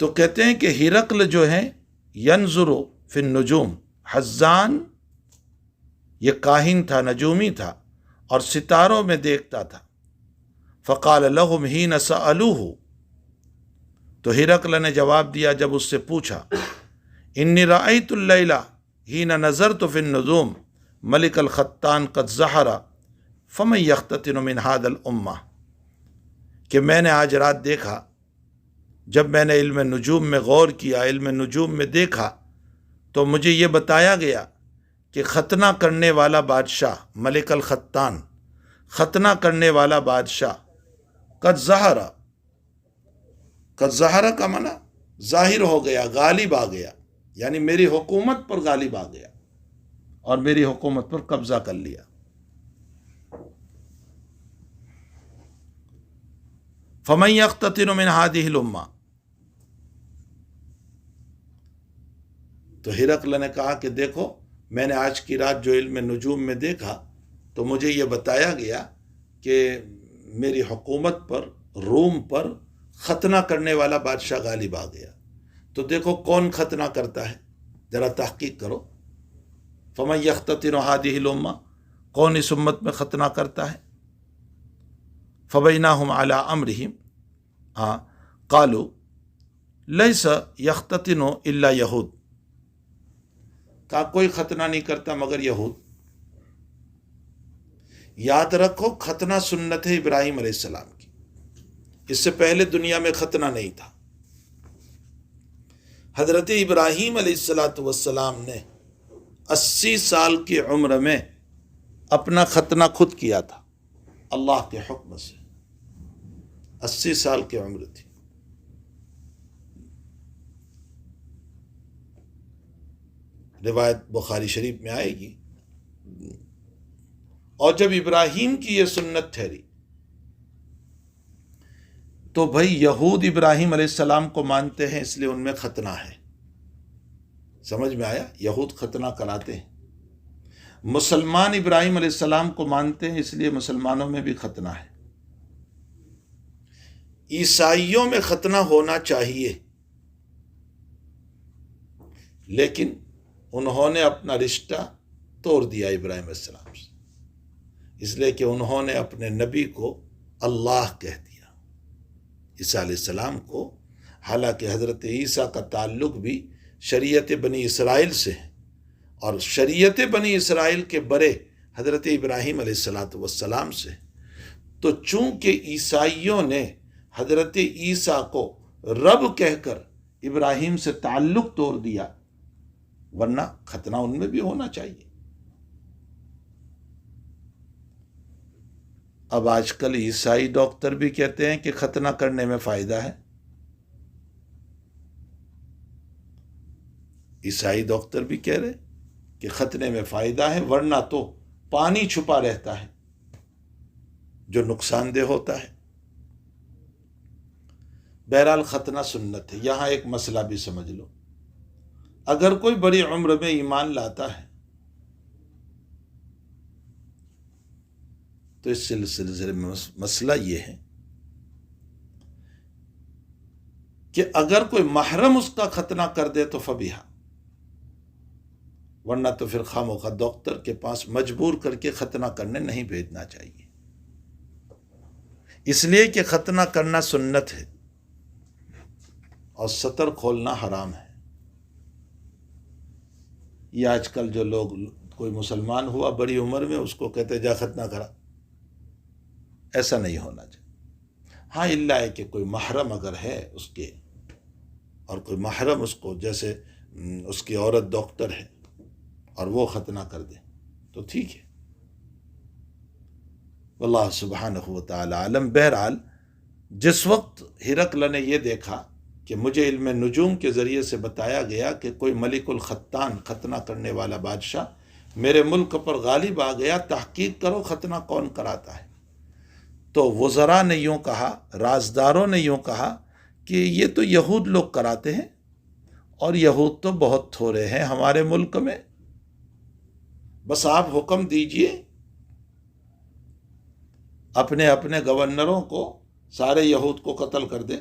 تو کہتے ہیں کہ ہرقل جو ہیں ینظر فی النجوم، حزان یہ کاہن تھا، نجومی تھا، اور ستاروں میں دیکھتا تھا. فقال لهم حين سألوه، تو ہرقل نے جواب دیا جب اس سے پوچھا، انی رأیت اللیلہ حين نظرت فی النجوم ملک الختان قد ظہر فمن یختتن من هذا الامہ، کہ میں نے آج رات دیکھا، جب میں نے علم نجوم میں غور کیا، علم نجوم میں دیکھا، تو مجھے یہ بتایا گیا کہ ختنہ کرنے والا بادشاہ ملک الختان، ختنہ کرنے والا بادشاہ قد ظہر، قد ظہر کا معنی ظاہر ہو گیا، غالب آ گیا، یعنی میری حکومت پر غالب آ گیا اور میری حکومت پر قبضہ کر لیا. فمن یختتن من هذه الامہ، تو ہرقل نے کہا کہ دیکھو میں نے آج کی رات جو علم نجوم میں دیکھا تو مجھے یہ بتایا گیا کہ میری حکومت پر، روم پر ختنہ کرنے والا بادشاہ غالب آ گیا. تو دیکھو کون ختنہ کرتا ہے، ذرا تحقیق کرو. فمن یختتن هذه الامہ، کون اس امت میں ختنہ کرتا ہے. فبیناہم علی امرہم قالوا لیس یختتن الا یہود، کہا کوئی ختنہ نہیں کرتا مگر یہود. یاد رکھو ختنہ سنت ہے ابراہیم علیہ السلام کی، اس سے پہلے دنیا میں ختنہ نہیں تھا. حضرت ابراہیم علیہ السلام نے 80 سال کی عمر میں اپنا ختنہ خود کیا تھا اللہ کے حکم سے. 80 سال کی عمر تھی. روایت بخاری شریف میں آئے گی. اور جب ابراہیم کی یہ سنت ٹھہری تو بھائی یہود ابراہیم علیہ السلام کو مانتے ہیں، اس لیے ان میں ختنہ ہے. سمجھ میں آیا؟ یہود ختنہ کراتے ہیں. مسلمان ابراہیم علیہ السلام کو مانتے ہیں، اس لیے مسلمانوں میں بھی ختنہ ہے. عیسائیوں میں ختنہ ہونا چاہیے، لیکن انہوں نے اپنا رشتہ توڑ دیا ابراہیم علیہ السلام سے، اس لیے کہ انہوں نے اپنے نبی کو اللہ کہہ دیا، عیسیٰ علیہ السلام کو. حالانکہ حضرت عیسیٰ کا تعلق بھی شریعت بنی اسرائیل سے ہے، اور شریعت بنی اسرائیل کے بڑے حضرت ابراہیم علیہ السلام سے. تو چونکہ عیسائیوں نے حضرت عیسیٰ کو رب کہہ کر ابراہیم سے تعلق توڑ دیا، ورنہ ختنہ ان میں بھی ہونا چاہیے. اب آج کل عیسائی ڈاکٹر بھی کہتے ہیں کہ ختنہ کرنے میں فائدہ ہے. عیسائی ڈاکٹر بھی کہہ رہے کہ ختنے میں فائدہ ہے، ورنہ تو پانی چھپا رہتا ہے جو نقصان دہ ہوتا ہے. بہرحال ختنہ سنت ہے. یہاں ایک مسئلہ بھی سمجھ لو، اگر کوئی بڑی عمر میں ایمان لاتا ہے تو اس سلسلے میں مسئلہ یہ ہے کہ اگر کوئی محرم اس کا ختنہ کر دے تو فبیہا، ورنہ تو پھر خواہ ڈاکٹر کے پاس مجبور کر کے ختنہ کرنے نہیں بھیجنا چاہیے، اس لیے کہ ختنہ کرنا سنت ہے اور ستر کھولنا حرام ہے. یہ آج کل جو لوگ، کوئی مسلمان ہوا بڑی عمر میں، اس کو کہتے جا ختنہ کرا، ایسا نہیں ہونا چاہیے. ہاں الا ہے کہ کوئی محرم اگر ہے اس کے، اور کوئی محرم اس کو، جیسے اس کی عورت ڈاکٹر ہے اور وہ ختنہ کر دے تو ٹھیک ہے. واللہ سبحانہ و تعالی عالم. بہرحال جس وقت ہرقل نے یہ دیکھا کہ مجھے علم نجوم کے ذریعے سے بتایا گیا کہ کوئی ملک الختان، ختنہ کرنے والا بادشاہ میرے ملک پر غالب آ گیا، تحقیق کرو ختنہ کون کراتا ہے. تو وزراء نے یوں کہا، رازداروں نے یوں کہا کہ یہ تو یہود لوگ کراتے ہیں، اور یہود تو بہت تھوڑے ہیں ہمارے ملک میں، بس آپ حکم دیجئے اپنے اپنے گورنروں کو، سارے یہود کو قتل کر دیں.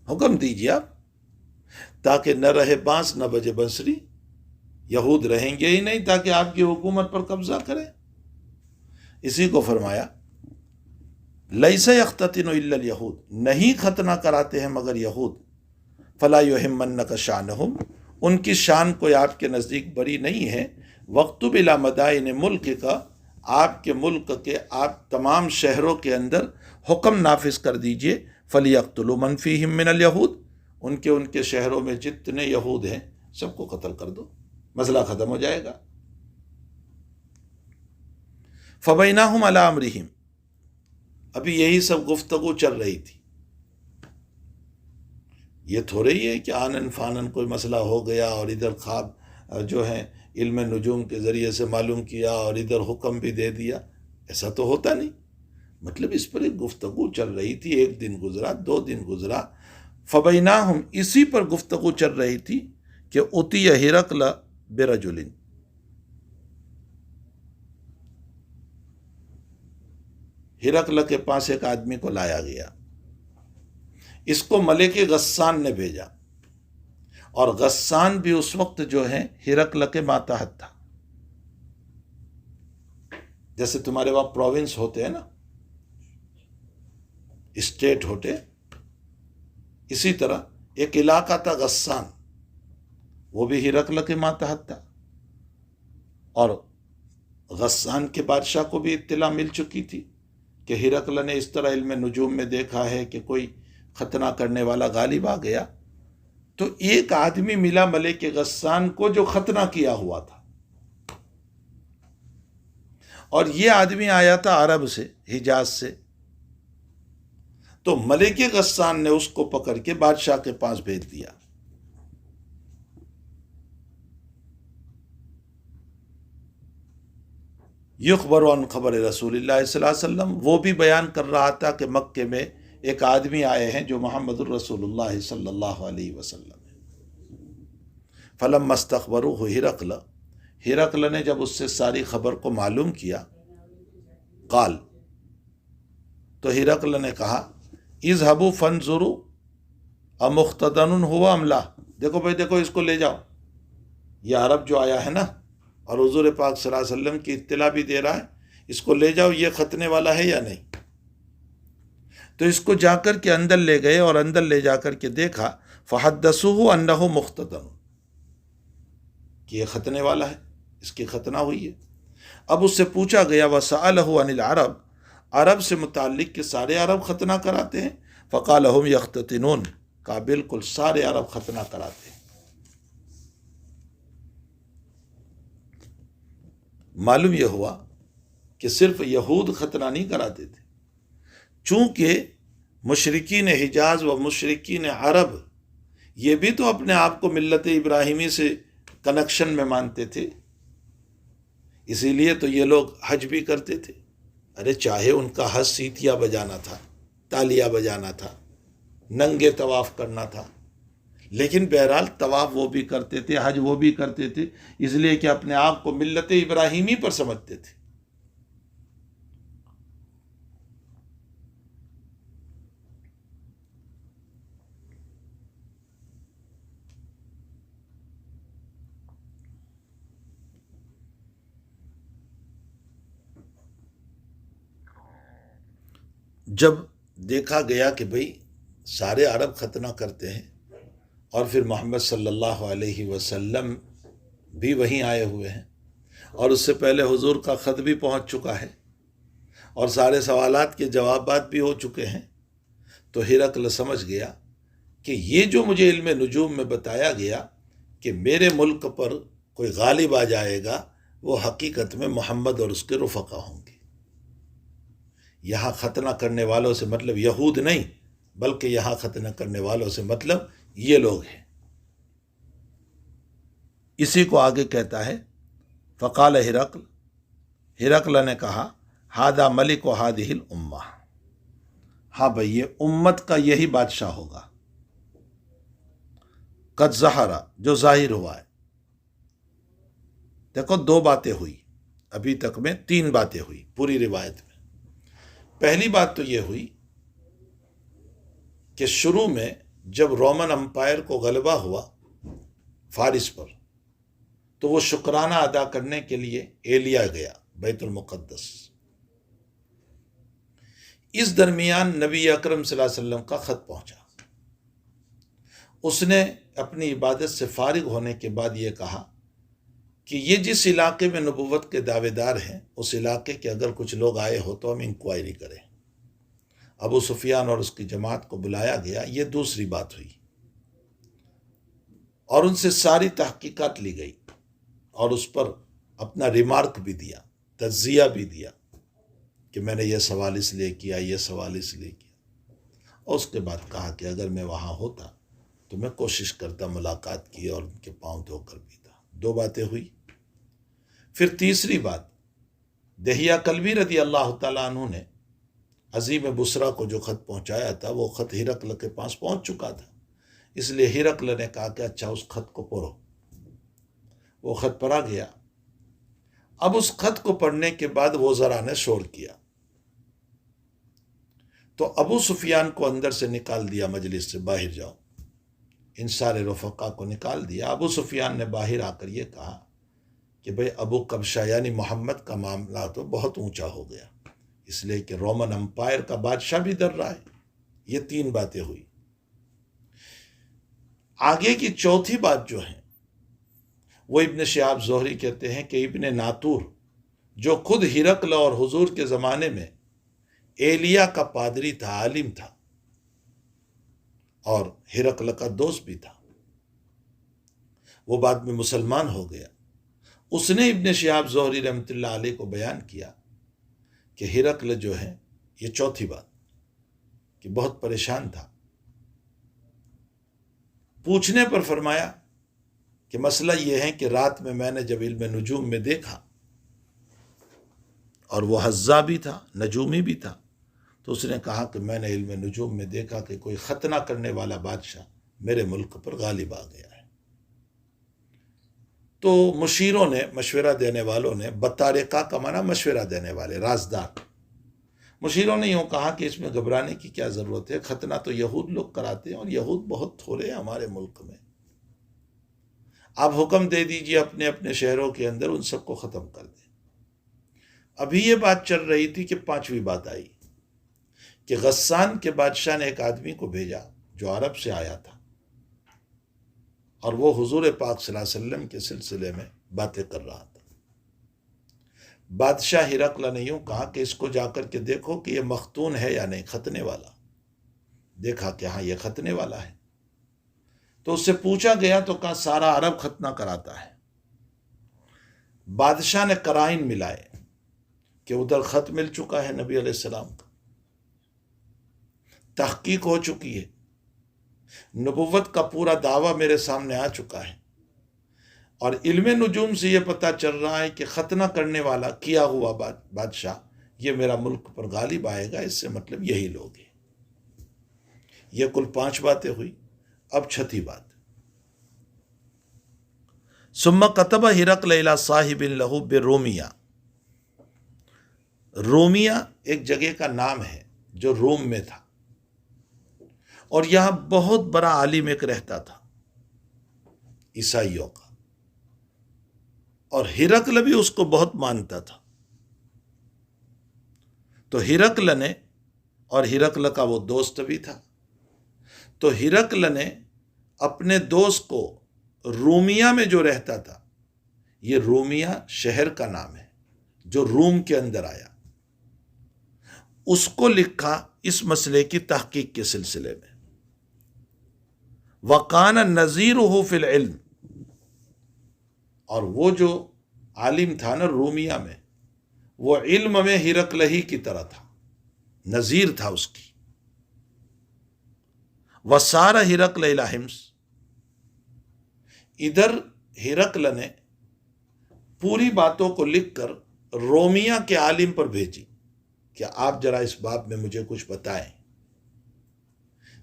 حکم دیجیے آپ، تاکہ نہ رہے بانس نہ بجے بنسری، یہود رہیں گے ہی نہیں تاکہ آپ کی حکومت پر قبضہ کریں۔ اسی کو فرمایا لیس یختتن الا الیہود، نہیں ختنہ کراتے ہیں مگر یہود، فلا یہمنک شانہم، ان کی شان کوئی آپ کے نزدیک بری نہیں ہے، وقتب الی مدائن ملک کا، آپ کے ملک کے آپ تمام شہروں کے اندر حکم نافذ کر دیجئے، فلیقتلوا من فیہم من الیہود، ان کے شہروں میں جتنے یہود ہیں سب کو قتل کر دو، مسئلہ ختم ہو جائے گا۔ فبینہم علی امرہم، ابھی یہی سب گفتگو چل رہی تھی، یہ تھوڑے ہی ہے کہ آنن فانن کوئی مسئلہ ہو گیا اور ادھر خواب جو ہے علم نجوم کے ذریعے سے معلوم کیا اور ادھر حکم بھی دے دیا، ایسا تو ہوتا نہیں۔ مطلب اس پر ایک گفتگو چل رہی تھی، ایک دن گزرا، 2 دن گزرا، فبینہم، اسی پر گفتگو چل رہی تھی کہ اتی ہرقل برجل، ہرقل کے پاس ایک آدمی کو لایا گیا، اس کو ملک غسان نے بھیجا، اور غسان بھی اس وقت جو ہے ہرقل کے ماتحت تھا، جیسے تمہارے وہاں پروونس ہوتے ہیں نا، اسٹیٹ ہوتے، اسی طرح ایک علاقہ تھا غسان، وہ بھی ہرقل کے ماتحت تھا، اور غسان کے بادشاہ کو بھی اطلاع مل چکی تھی کہ ہرقل نے اس طرح علم نجوم میں دیکھا ہے کہ کوئی ختنہ کرنے والا غالب آ گیا، تو ایک آدمی ملا ملک غسان کو جو ختنہ کیا ہوا تھا، اور یہ آدمی آیا تھا عرب سے، حجاز سے، تو ملک غسان نے اس کو پکڑ کے بادشاہ کے پاس بھیج دیا۔ یخبر عن خبر رسول اللہ صلی اللہ علیہ وسلم، وہ بھی بیان کر رہا تھا کہ مکے میں ایک آدمی آئے ہیں جو محمد الرسول اللہ صلی اللہ علیہ وسلم ہے۔ فلما استخبروہ ہرقل، ہرقل نے جب اس سے ساری خبر کو معلوم کیا، قال، تو ہرقل نے کہا، اذهبوا فانظروا امختدن ہوا ام لا، دیکھو بھائی دیکھو، اس کو لے جاؤ، یہ عرب جو آیا ہے نا اور حضور پاک صلی اللہ علیہ وسلم کی اطلاع بھی دے رہا ہے، اس کو لے جاؤ، یہ ختنے والا ہے یا نہیں۔ تو اس کو جا کر کے اندر لے گئے، اور اندر لے جا کر کے دیکھا، فحدثوہ انہ مختتن، کہ یہ ختنے والا ہے، اس کی ختنہ ہوئی ہے۔ اب اس سے پوچھا گیا، وسألہ عن العرب، عرب سے متعلق کہ سارے عرب ختنہ کراتے ہیں، فقال ہم یختتنون، کہا بالکل سارے عرب ختنہ کراتے ہیں۔ معلوم یہ ہوا کہ صرف یہود ختنہ نہیں کراتے تھے، چونکہ مشرکین حجاز و مشرکین عرب یہ بھی تو اپنے آپ کو ملت ابراہیمی سے کنیکشن میں مانتے تھے، اسی لیے تو یہ لوگ حج بھی کرتے تھے۔ ارے چاہے ان کا حج سیتیاں بجانا تھا، تالیاں بجانا تھا، ننگے طواف کرنا تھا، لیکن بہرحال طواف وہ بھی کرتے تھے، حج وہ بھی کرتے تھے، اس لیے کہ اپنے آپ کو ملت ابراہیمی پر سمجھتے تھے۔ جب دیکھا گیا کہ بھئی سارے عرب ختنہ کرتے ہیں، اور پھر محمد صلی اللہ علیہ وسلم بھی وہیں آئے ہوئے ہیں، اور اس سے پہلے حضور کا خط بھی پہنچ چکا ہے، اور سارے سوالات کے جوابات بھی ہو چکے ہیں، تو ہرقل سمجھ گیا کہ یہ جو مجھے علم نجوم میں بتایا گیا کہ میرے ملک پر کوئی غالب آ جائے گا، وہ حقیقت میں محمد اور اس کے رفقا ہوں گے۔ یہاں ختنہ کرنے والوں سے مطلب یہود نہیں، بلکہ یہاں ختنہ کرنے والوں سے مطلب یہ لوگ ہیں۔ اسی کو آگے کہتا ہے، فقال ہرقل، ہرقل نے کہا، ہادہ ملک و ہادہ الامہ، ہاں بھئی یہ امت کا یہی بادشاہ ہوگا، قد ظہرا، جو ظاہر ہوا ہے۔ دیکھو 2 باتیں ہوئی، ابھی تک میں 3 باتیں ہوئی پوری روایت میں۔ پہلی بات تو یہ ہوئی کہ شروع میں جب رومن امپائر کو غلبہ ہوا فارس پر تو وہ شکرانہ ادا کرنے کے لیے ایلیا گیا بیت المقدس۔ اس درمیان نبی اکرم صلی اللہ علیہ وسلم کا خط پہنچا۔ اس نے اپنی عبادت سے فارغ ہونے کے بعد یہ کہا کہ یہ جس علاقے میں نبوت کے دعوے دار ہیں اس علاقے کے اگر کچھ لوگ آئے ہو تو ہم انکوائری کریں۔ ابو سفیان اور اس کی جماعت کو بلایا گیا، یہ دوسری بات ہوئی، اور ان سے ساری تحقیقات لی گئی اور اس پر اپنا ریمارک بھی دیا، تجزیہ بھی دیا کہ میں نے یہ سوال اس لیے کیا، یہ سوال اس لیے کیا، اور اس کے بعد کہا کہ اگر میں وہاں ہوتا تو میں کوشش کرتا ملاقات کی اور ان کے پاؤں دھو کر پیتا۔ دو باتیں ہوئی۔ پھر تیسری بات، دہیہ کلبی رضی اللہ تعالیٰ عنہ نے عظیم بصرہ کو جو خط پہنچایا تھا وہ خط ہرقل کے پاس پہنچ چکا تھا، اس لیے ہرقل نے کہا کہ اچھا اس خط کو پڑھو۔ وہ خط پڑھا گیا۔ اب اس خط کو پڑھنے کے بعد وزراء نے شور کیا تو ابو سفیان کو اندر سے نکال دیا، مجلس سے باہر جاؤ۔ ان سارے رفقا کو نکال دیا۔ ابو سفیان نے باہر آ کر یہ کہا کہ بھئی ابو قبشہ یعنی محمد کا معاملہ تو بہت اونچا ہو گیا، اس لیے کہ رومن امپائر کا بادشاہ بھی ڈر رہا ہے۔ یہ تین باتیں ہوئی۔ آگے کی چوتھی بات جو ہے وہ ابن شہاب زہری کہتے ہیں کہ ابن ناطور جو خود ہرقل اور حضور کے زمانے میں ایلیا کا پادری تھا، عالم تھا اور ہرقل کا دوست بھی تھا، وہ بعد میں مسلمان ہو گیا۔ اس نے ابن شہاب زہری رحمۃ اللہ علیہ کو بیان کیا کہ ہرقل جو ہے، یہ چوتھی بات، کہ بہت پریشان تھا۔ پوچھنے پر فرمایا کہ مسئلہ یہ ہے کہ رات میں نے جب علم نجوم میں دیکھا، اور وہ حضا بھی تھا، نجومی بھی تھا، تو اس نے کہا کہ میں نے علم نجوم میں دیکھا کہ کوئی ختنہ کرنے والا بادشاہ میرے ملک پر غالب آ گیا ہے۔ تو مشیروں نے، مشورہ دینے والوں نے، بطارقہ کا معنی مشورہ دینے والے، رازدار، مشیروں نے یوں کہا کہ اس میں گھبرانے کی کیا ضرورت ہے، ختنہ تو یہود لوگ کراتے ہیں اور یہود بہت تھوڑے ہیں ہمارے ملک میں، آپ حکم دے دیجئے اپنے اپنے شہروں کے اندر ان سب کو ختم کر دیں۔ ابھی یہ بات چل رہی تھی کہ پانچویں بات آئی کہ غسان کے بادشاہ نے ایک آدمی کو بھیجا جو عرب سے آیا تھا، اور وہ حضور پاک صلی اللہ علیہ وسلم کے سلسلے میں باتیں کر رہا تھا۔ بادشاہ ہرقل نے یوں کہا کہ اس کو جا کر کے دیکھو کہ یہ مختون ہے یا نہیں، ختنے والا۔ دیکھا کہ ہاں یہ ختنے والا ہے، تو اس سے پوچھا گیا تو کہا سارا عرب ختنہ کراتا ہے۔ بادشاہ نے قرائن ملائے کہ ادھر خط مل چکا ہے نبی علیہ السلام کا، تحقیق ہو چکی ہے، نبوت کا پورا دعویٰ میرے سامنے آ چکا ہے، اور علم نجوم سے یہ پتہ چل رہا ہے کہ ختنہ کرنے والا کیا ہوا بادشاہ یہ میرا ملک پر غالب آئے گا، اس سے مطلب یہی لوگ ہیں۔ یہ کل 5 باتیں ہوئی۔ اب چھٹی بات، ثم كتب ہرقل الى صاحب له برومیہ۔ رومیہ ایک جگہ کا نام ہے جو روم میں تھا، اور یہاں بہت بڑا عالم ایک رہتا تھا عیسائیوں کا، اور ہرقل بھی اس کو بہت مانتا تھا۔ تو ہرقل نے، اور ہرقل کا وہ دوست بھی تھا، تو ہرقل نے اپنے دوست کو رومیہ میں جو رہتا تھا، یہ رومیہ شہر کا نام ہے جو روم کے اندر آیا، اس کو لکھا اس مسئلے کی تحقیق کے سلسلے میں۔ وَقَانَ نَظِيرُهُ فِي الْعِلْمِ، اور وہ جو عالم تھا نا رومیہ میں، وہ علم میں ہرقل ہی کی طرح تھا، نظیر تھا اس کی۔ وَسَارَ ہرقل إِلَى حِمْص، ادھر ہرقل نے پوری باتوں کو لکھ کر رومیہ کے عالم پر بھیجی کہ آپ ذرا اس باب میں مجھے کچھ بتائیں۔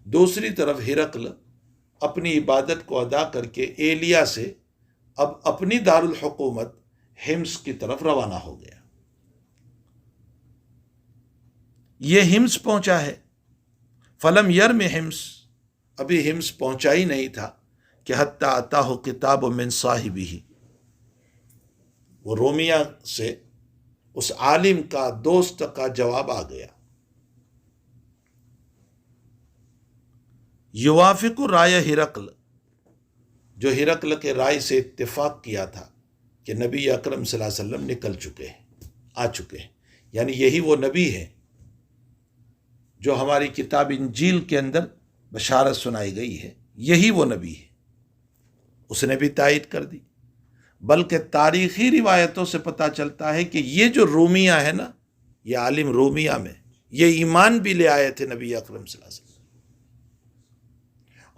دوسری طرف ہرقل اپنی عبادت کو ادا کر کے ایلیا سے اب اپنی دارالحکومت حمص کی طرف روانہ ہو گیا۔ یہ حمص پہنچا ہے، فلم یرم حمص، ابھی حمص پہنچا ہی نہیں تھا کہ حتی اتاہ کتاب من صاحبہ، وہ رومیہ سے اس عالم کا، دوست کا جواب آ گیا، یوافق رائے ہرقل، جو ہرقل کے رائے سے اتفاق کیا تھا کہ نبی اکرم صلی اللہ علیہ وسلم نکل چکے ہیں، آ چکے ہیں، یعنی یہی وہ نبی ہے جو ہماری کتاب انجیل کے اندر بشارت سنائی گئی ہے، یہی وہ نبی ہے، اس نے بھی تائید کر دی۔ بلکہ تاریخی روایتوں سے پتہ چلتا ہے کہ یہ جو رومیہ ہے نا، یہ عالم رومیہ میں یہ ایمان بھی لے آئے تھے نبی اکرم صلی اللہ علیہ وسلم،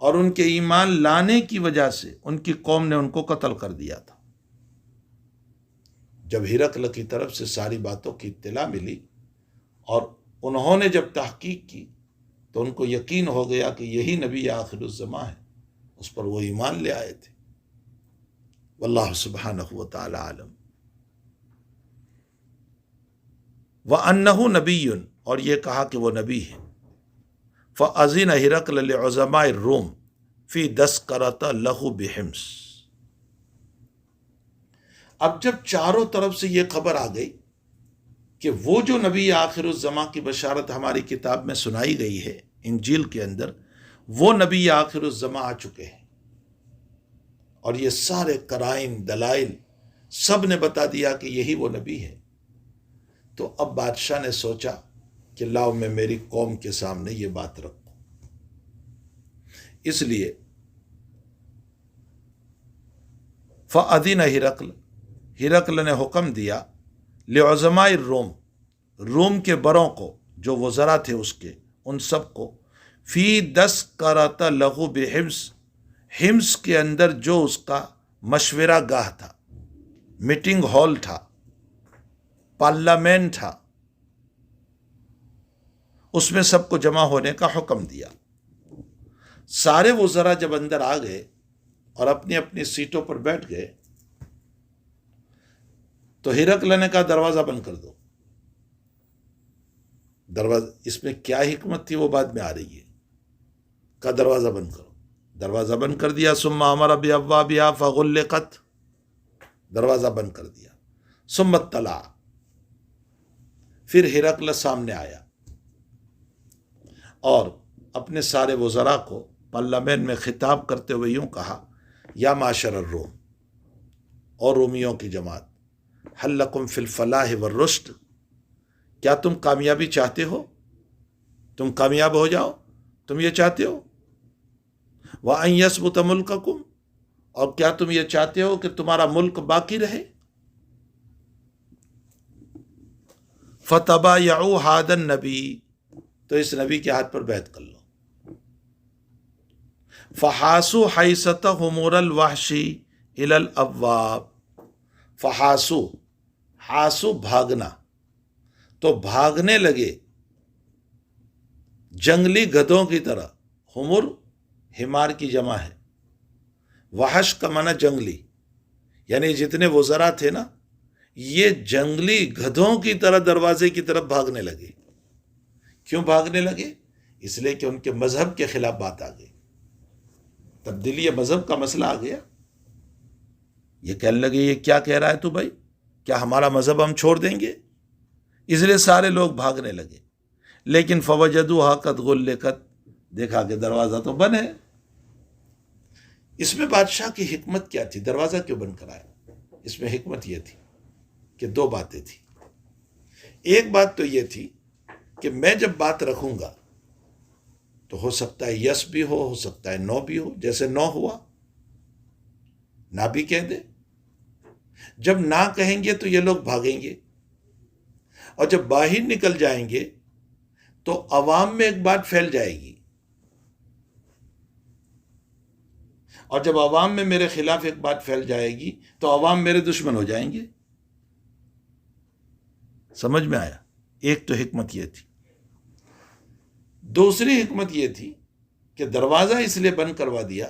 اور ان کے ایمان لانے کی وجہ سے ان کی قوم نے ان کو قتل کر دیا تھا۔ جب ہرقل کی طرف سے ساری باتوں کی اطلاع ملی اور انہوں نے جب تحقیق کی تو ان کو یقین ہو گیا کہ یہی نبی آخر الزماں ہے، اس پر وہ ایمان لے آئے تھے۔ واللہ سبحانہ وتعالی عالم۔ وَأَنَّهُ نَبِيٌّ، اور یہ کہا کہ وہ نبی ہے۔ فَأَذِنَ ہرقل لِعُظَمَاءِ الروم فی دسکرۃ لہ بحمص۔ اب جب چاروں طرف سے یہ خبر آ گئی کہ وہ جو نبی آخر الزماں کی بشارت ہماری کتاب میں سنائی گئی ہے انجیل کے اندر، وہ نبی آخر الزماں آ چکے ہیں، اور یہ سارے قرائن دلائل سب نے بتا دیا کہ یہی وہ نبی ہے، تو اب بادشاہ نے سوچا کہ لاؤ میں میری قوم کے سامنے یہ بات رکھوں۔ اس لیے فَأَذِنَ ہرقل نے حکم دیا لعظماء الروم، روم کے بڑوں کو، جو وزراء تھے اس کے، ان سب کو، فی دسکرۃ لہ بحمص، حمص کے اندر جو اس کا مشورہ گاہ تھا، میٹنگ ہال تھا، پارلیمنٹ تھا، اس میں سب کو جمع ہونے کا حکم دیا۔ سارے وزراء جب اندر آ گئے اور اپنی اپنی سیٹوں پر بیٹھ گئے تو ہرقل نے کہا دروازہ بند کر دو۔ دروازہ، اس میں کیا حکمت تھی وہ بعد میں آ رہی ہے، کہا دروازہ بند کرو، دروازہ بند کر دیا۔ ثم امر بابوابها فغلقت، دروازہ بند کر دیا۔ ثم اطلع، پھر ہرقل سامنے آیا اور اپنے سارے وزراء کو پارلیمنٹ میں خطاب کرتے ہوئے یوں کہا، یا معاشر الروم، اور رومیوں کی جماعت، حل لکم فی الفلاح والرشد، کیا تم کامیابی چاہتے ہو؟ تم کامیاب ہو جاؤ، تم یہ چاہتے ہو؟ وَأَن يَثْبُتَ مُلْكَكُمْ، اور کیا تم یہ چاہتے ہو کہ تمہارا ملک باقی رہے؟ فَتَبَايَعُوا هَذَا النَّبِيَّ، تو اس نبی کے ہاتھ پر بیعت کر لو۔ فَحَاسُوا حَيْثَةَ حُمُورَ الْوَحْشِ إِلَى الْأَبْوَابِ، فحاسو، حاسو بھاگنا، تو بھاگنے لگے جنگلی گدھوں کی طرح۔ حمر حمار کی جمع ہے، وحش کا معنی جنگلی، یعنی جتنے وزراء تھے نا یہ جنگلی گدھوں کی طرح دروازے کی طرف بھاگنے لگے۔ کیوں بھاگنے لگے؟ اس لیے کہ ان کے مذہب کے خلاف بات آ گئی، تبدیلی مذہب کا مسئلہ آ گیا۔ یہ کہنے لگے یہ کیا کہہ رہا ہے تو بھائی، کیا ہمارا مذہب ہم چھوڑ دیں گے؟ اس لیے سارے لوگ بھاگنے لگے۔ لیکن فوجدوها قد غلقت، دیکھا کہ دروازہ تو بند ہے۔ اس میں بادشاہ کی حکمت کیا تھی؟ دروازہ کیوں بند کرایا؟ اس میں حکمت یہ تھی کہ دو باتیں تھیں۔ ایک بات تو یہ تھی کہ میں جب بات رکھوں گا تو ہو سکتا ہے یس بھی ہو سکتا ہے نو بھی ہو، جیسے نو ہوا، نہ بھی کہہ دے۔ جب نہ کہیں گے تو یہ لوگ بھاگیں گے، اور جب باہر نکل جائیں گے تو عوام میں ایک بات پھیل جائے گی، اور جب عوام میں میرے خلاف ایک بات پھیل جائے گی تو عوام میرے دشمن ہو جائیں گے۔ سمجھ میں آیا؟ ایک تو حکمت یہ تھی۔ دوسری حکمت یہ تھی کہ دروازہ اس لیے بند کروا دیا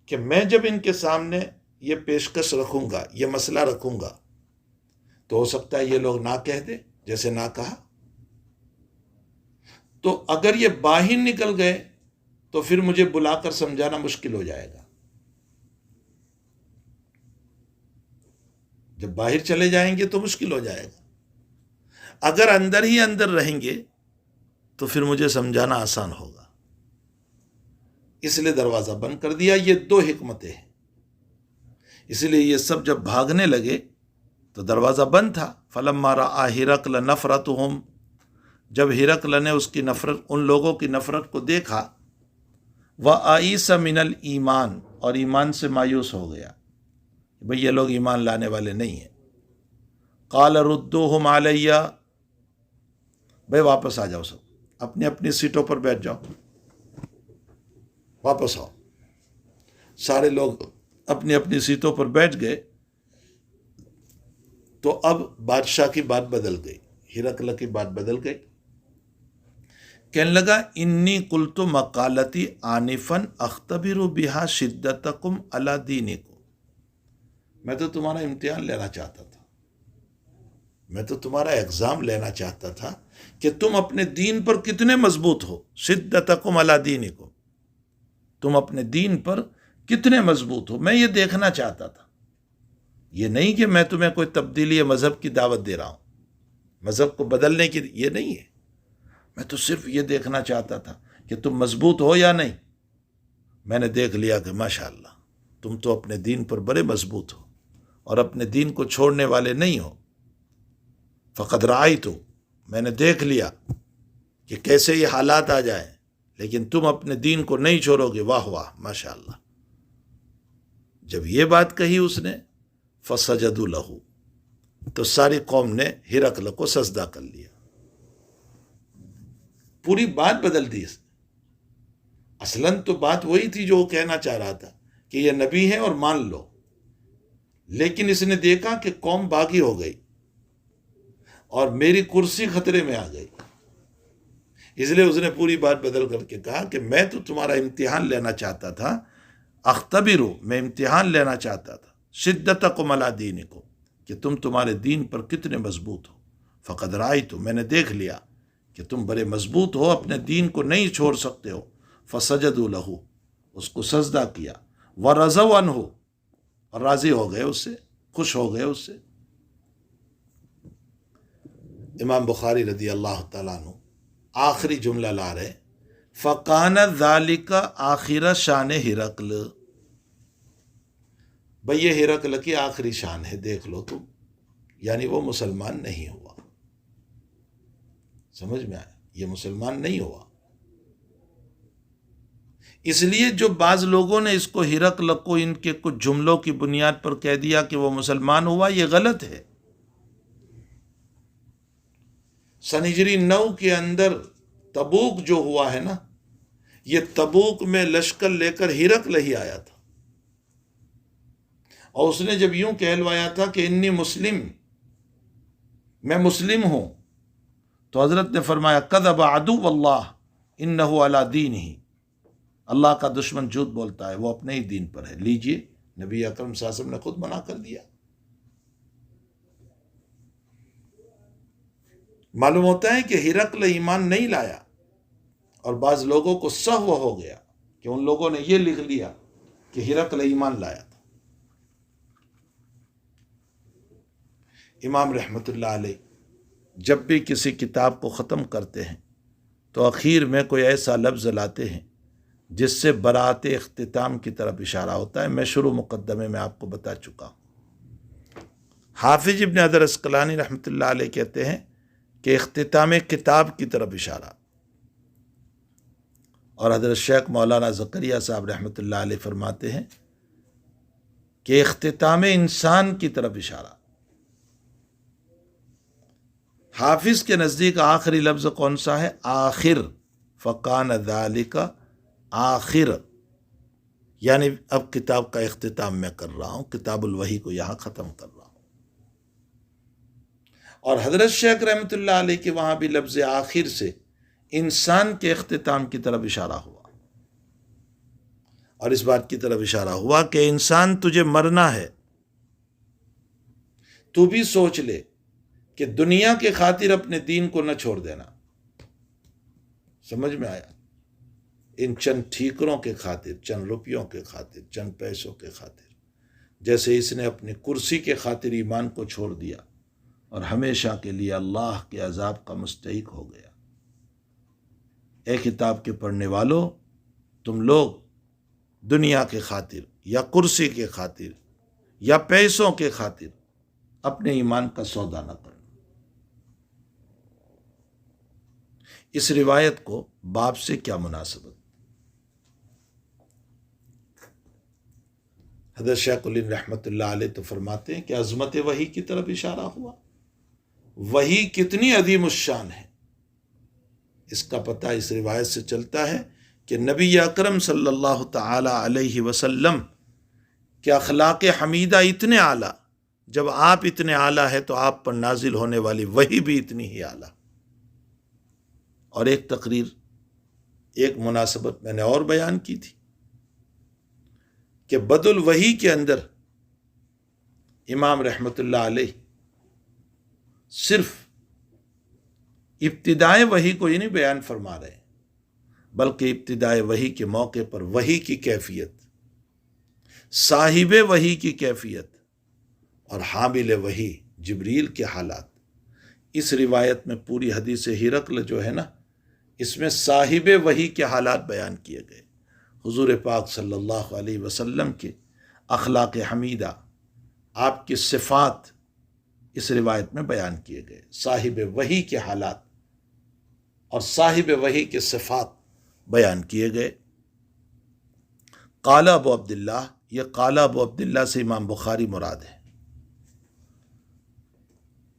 کہ میں جب ان کے سامنے یہ پیشکش رکھوں گا، یہ مسئلہ رکھوں گا، تو ہو سکتا ہے یہ لوگ نہ کہہ دے، جیسے نہ کہا۔ تو اگر یہ باہر نکل گئے تو تو پھر مجھے بلا کر سمجھانا مشکل ہو جائے گا. جب باہر چلے جائیں گے تو مشکل ہو جائے گا. اگر اندر ہی اندر رہیں گے تو پھر مجھے سمجھانا آسان ہوگا. اس لیے دروازہ بند کر دیا. یہ دو حکمتیں ہیں. اس لیے یہ سب جب بھاگنے لگے تو دروازہ بند تھا. فلما رأى ہرقل نفرتهم، جب ہرقل نے اس کی نفرت، ان لوگوں کی نفرت کو دیکھا، وَآئِسَ مِنَ الْإِيمَانِ، اور ایمان سے مایوس ہو گیا، بھئی یہ لوگ ایمان لانے والے نہیں ہیں. قال ردوہم علیہ، بھئی واپس آ جاؤ، سب اپنی اپنی سیٹوں پر بیٹھ جاؤ، واپس آؤ. سارے لوگ اپنی اپنی سیٹوں پر بیٹھ گئے. تو اب بادشاہ کی بات بدل گئی، ہرقل کی بات بدل گئی. کہنے لگا انی قلت مقالتی آنفاً اختبر بہا شدتکم علی دینکم، میں تو تمہارا امتحان لینا چاہتا تھا، میں تو تمہارا ایگزام لینا چاہتا تھا کہ تم اپنے دین پر کتنے مضبوط ہو. شدتکم علی دینکم، تم اپنے دین پر کتنے مضبوط ہو، میں یہ دیکھنا چاہتا تھا. یہ نہیں کہ میں تمہیں کوئی تبدیلی مذہب کی دعوت دے رہا ہوں، مذہب کو بدلنے کی، یہ نہیں ہے. میں تو صرف یہ دیکھنا چاہتا تھا کہ تم مضبوط ہو یا نہیں. میں نے دیکھ لیا کہ ماشاءاللہ تم تو اپنے دین پر بڑے مضبوط ہو اور اپنے دین کو چھوڑنے والے نہیں ہو. فقد رأیت، میں نے دیکھ لیا کہ کیسے یہ حالات آ جائیں لیکن تم اپنے دین کو نہیں چھوڑو گے. واہ واہ ماشاءاللہ. جب یہ بات کہی اس نے، فسجدوا لہ، تو ساری قوم نے ہرقل کو سجدہ کر لیا. پوری بات بدل دی اس نے. اصلاً تو بات وہی تھی جو وہ کہنا چاہ رہا تھا کہ یہ نبی ہے اور مان لو، لیکن اس نے دیکھا کہ قوم باغی ہو گئی اور میری کرسی خطرے میں آ گئی. اس لیے اس نے پوری بات بدل کر کے کہا کہ میں تو تمہارا امتحان لینا چاہتا تھا، اختبرو، میں امتحان لینا چاہتا تھا، شدتکم علی دینکم، کہ تم تمہارے دین پر کتنے مضبوط ہو. فقد رأیت، میں نے دیکھ لیا کہ تم بڑے مضبوط ہو، اپنے دین کو نہیں چھوڑ سکتے ہو. فسجدوا لہ، اس کو سجدہ کیا. ورضوا عنہ، اور راضی ہو گئے اس سے، خوش ہو گئے اس سے. امام بخاری رضی اللہ تعالیٰ عنہ آخری جملہ لا رہے، فَقَانَ ذَلِكَ آخِرَ شان ہرقل. بھئی یہ ہرقل کی آخری شان ہے، دیکھ لو تم، یعنی وہ مسلمان نہیں ہوا. سمجھ میں آیا؟ یہ مسلمان نہیں ہوا. اس لیے جو بعض لوگوں نے اس کو ہرقل کو ان کے کچھ جملوں کی بنیاد پر کہہ دیا کہ وہ مسلمان ہوا، یہ غلط ہے. سن ہجری 9 کے اندر تبوک جو ہوا ہے نا، یہ تبوک میں لشکر لے کر ہرقل ہی آیا تھا، اور اس نے جب یوں کہلوایا تھا کہ انی مسلم، میں مسلم ہوں، تو حضرت نے فرمایا کذب عدو اللہ انہ علی دینہ، اللہ کا دشمن جھوٹ بولتا ہے، وہ اپنے ہی دین پر ہے. لیجئے نبی اکرم صلی اللہ علیہ وسلم نے خود منع کر دیا. معلوم ہوتا ہے کہ ہرقل ایمان نہیں لایا، اور بعض لوگوں کو سہو ہو گیا کہ ان لوگوں نے یہ لکھ لیا کہ ہرقل ایمان لایا تھا. امام رحمۃ اللہ علیہ جب بھی کسی کتاب کو ختم کرتے ہیں تو اخیر میں کوئی ایسا لفظ لاتے ہیں جس سے براعت اختتام کی طرف اشارہ ہوتا ہے. میں شروع مقدمے میں آپ کو بتا چکا ہوں. حافظ ابن حجر عسقلانی رحمۃ اللہ علیہ کہتے ہیں کہ اختتام کتاب کی طرف اشارہ، اور حضرت شیخ مولانا زکریا صاحب رحمۃ اللہ علیہ فرماتے ہیں کہ اختتام انسان کی طرف اشارہ. حافظ کے نزدیک آخری لفظ کون سا ہے؟ آخر. فکان ذالک آخر، یعنی اب کتاب کا اختتام میں کر رہا ہوں، کتاب الوحی کو یہاں ختم کر رہا ہوں. اور حضرت شیخ رحمۃ اللہ علیہ کے وہاں بھی لفظ آخر سے انسان کے اختتام کی طرف اشارہ ہوا، اور اس بات کی طرف اشارہ ہوا کہ انسان تجھے مرنا ہے، تو بھی سوچ لے کہ دنیا کے خاطر اپنے دین کو نہ چھوڑ دینا. سمجھ میں آیا؟ ان چند ٹھیکروں کے خاطر، چند روپیوں کے خاطر، چند پیسوں کے خاطر، جیسے اس نے اپنی کرسی کے خاطر ایمان کو چھوڑ دیا اور ہمیشہ کے لیے اللہ کے عذاب کا مستحق ہو گیا۔ اے کتاب کے پڑھنے والوں، تم لوگ دنیا کے خاطر یا کرسی کے خاطر یا پیسوں کے خاطر اپنے ایمان کا سودا نہ کرنا۔ اس روایت کو باب سے کیا مناسبت؟ حضرت شیخ الہند رحمۃ اللہ علیہ تو فرماتے ہیں کہ عظمت وحی کی طرف اشارہ ہوا۔ وحی کتنی عظیم الشان ہے، اس کا پتہ اس روایت سے چلتا ہے کہ نبی اکرم صلی اللہ تعالی علیہ وسلم کے اخلاق حمیدہ اتنے اعلیٰ، جب آپ اتنے اعلیٰ ہیں تو آپ پر نازل ہونے والی وحی بھی اتنی ہی اعلیٰ۔ اور ایک تقریر، ایک مناسبت میں نے اور بیان کی تھی کہ بدء الوحی کے اندر امام رحمۃ اللہ علیہ صرف ابتدائے وحی کو یہ نہیں بیان فرما رہے، بلکہ ابتدائے وحی کے موقع پر وحی کی کیفیت، صاحب وحی کی کیفیت اور حامل وحی جبریل کے حالات۔ اس روایت میں پوری حدیث ہرقل جو ہے نا، اس میں صاحب وحی کے حالات بیان کیے گئے۔ حضور پاک صلی اللہ علیہ وسلم کے اخلاق حمیدہ، آپ کی صفات اس روایت میں بیان کیے گئے، صاحب وحی کے حالات اور صاحب وحی کے صفات بیان کیے گئے۔ قال ابو عبداللہ، یہ قال ابو عبداللہ سے امام بخاری مراد ہے۔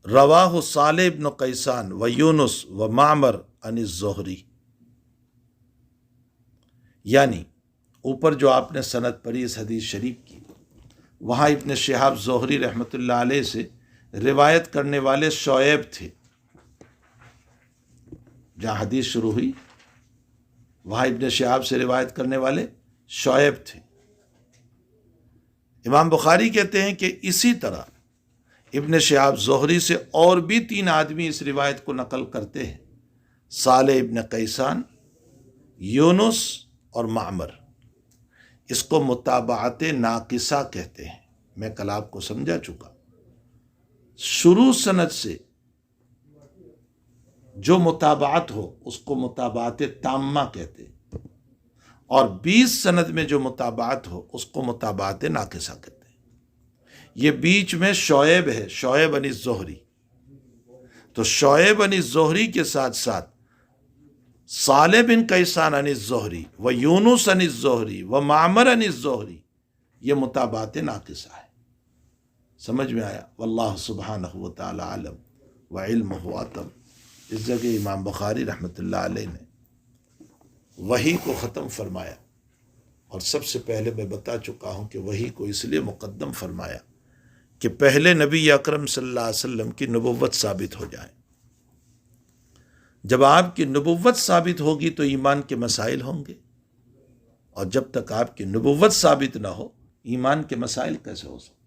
رواہ صالح بن قیسان و یونس و معمر عن الزہری، یعنی اوپر جو آپ نے سند پڑھی اس حدیث شریف کی، وہاں ابن شہاب زہری رحمۃ اللہ علیہ سے روایت کرنے والے شعیب تھے۔ جہاں حدیث شروع ہوئی وہاں ابن شہاب سے روایت کرنے والے شعیب تھے۔ امام بخاری کہتے ہیں کہ اسی طرح ابن شہاب زہری سے اور بھی 3 آدمی اس روایت کو نقل کرتے ہیں، صالح ابن قیسان، یونس اور معمر۔ اس کو متابعت ناقصہ کہتے ہیں۔ میں کل آپ کو سمجھا چکا، شروع سند سے جو متابعت ہو اس کو متابعت تامہ کہتے ہیں، اور 20 سند میں جو متابعت ہو اس کو متابعت ناقصہ کہتے ہیں۔ یہ بیچ میں شعیب ہے، شعیب عن الزہری، تو شعیب عن الزہری کے ساتھ ساتھ صالح بن قیسان عن الزہری و یونس عن الزہری و معمر عن الزہری، یہ متابعت ناقصہ ہے۔ سمجھ میں آیا؟ واللہ سبحانہ و تعالی عالم و علمہ اتم۔ اس جگہ امام بخاری رحمۃ اللہ علیہ نے وحی کو ختم فرمایا، اور سب سے پہلے میں بتا چکا ہوں کہ وحی کو اس لیے مقدم فرمایا کہ پہلے نبی اکرم صلی اللہ علیہ وسلم کی نبوت ثابت ہو جائے۔ جب آپ کی نبوت ثابت ہوگی تو ایمان کے مسائل ہوں گے، اور جب تک آپ کی نبوت ثابت نہ ہو ایمان کے مسائل کیسے ہو سکتے؟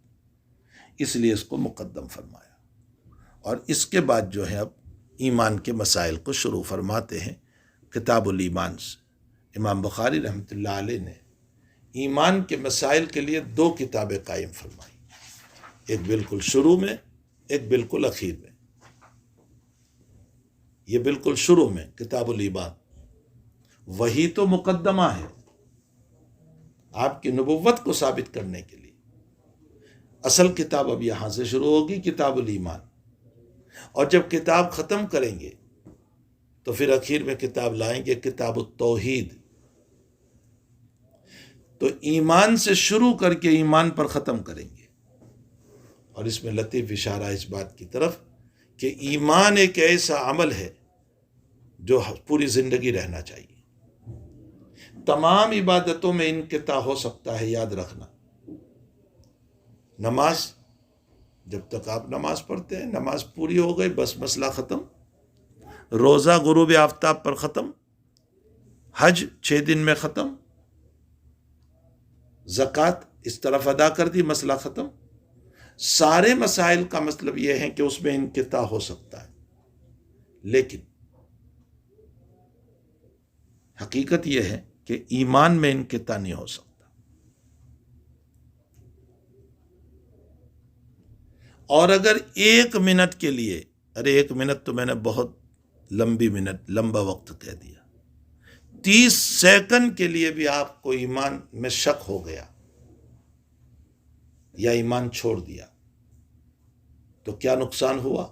اس لیے اس کو مقدم فرمایا، اور اس کے بعد جو ہے اب ایمان کے مسائل کو شروع فرماتے ہیں کتاب الایمان سے۔ امام بخاری رحمۃ اللہ علیہ نے ایمان کے مسائل کے لیے 2 کتابیں قائم فرمائی، ایک بالکل شروع میں، ایک بالکل اخیر میں۔ یہ بالکل شروع میں کتاب الایمان، وہی تو مقدمہ ہے آپ کی نبوت کو ثابت کرنے کے لیے۔ اصل کتاب اب یہاں سے شروع ہوگی، کتاب الایمان، اور جب کتاب ختم کریں گے تو پھر اخیر میں کتاب لائیں گے کتاب التوحید۔ تو ایمان سے شروع کر کے ایمان پر ختم کریں گے، اور اس میں لطیف اشارہ اس بات کی طرف کہ ایمان ایک ایسا عمل ہے جو پوری زندگی رہنا چاہیے۔ تمام عبادتوں میں انقطاع ہو سکتا ہے، یاد رکھنا۔ نماز، جب تک آپ نماز پڑھتے ہیں نماز پوری ہو گئی بس مسئلہ ختم۔ روزہ غروب آفتاب پر ختم، حج 6 دن میں ختم، زکوٰۃ اس طرف ادا کر دی، مسئلہ ختم۔ سارے مسائل کا مطلب یہ ہے کہ اس میں انقطاع ہو سکتا ہے، لیکن حقیقت یہ ہے کہ کہ ایمان میں انقطاع نہیں ہو سکتا. اور اگر 1 منٹ کے لیے، 1 منٹ تو میں نے بہت لمبا وقت کہہ دیا، 30 سیکنڈ کے لیے بھی آپ کو ایمان میں شک ہو گیا یا ایمان چھوڑ دیا تو کیا نقصان ہوا؟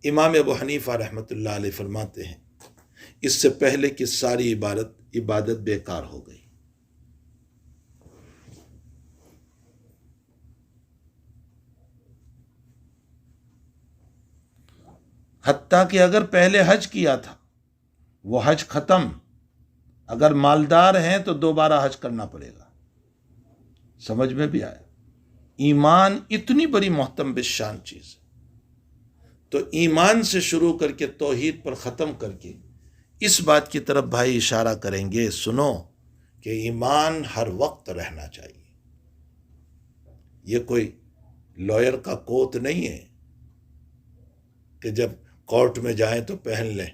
امام ابو حنیفہ رحمۃ اللہ علیہ فرماتے ہیں اس سے پہلے کہ ساری عبادت بیکار ہو گئی. حتیٰ کہ اگر پہلے حج کیا تھا وہ حج ختم، اگر مالدار ہیں تو دوبارہ حج کرنا پڑے گا. سمجھ میں بھی آیا؟ ایمان اتنی بڑی محترم بالشان چیز ہے. تو ایمان سے شروع کر کے توحید پر ختم کر کے اس بات کی طرف بھائی اشارہ کریں گے، سنو کہ ایمان ہر وقت رہنا چاہیے. یہ کوئی لائر کا کوٹ نہیں ہے کہ جب کورٹ میں جائیں تو پہن لیں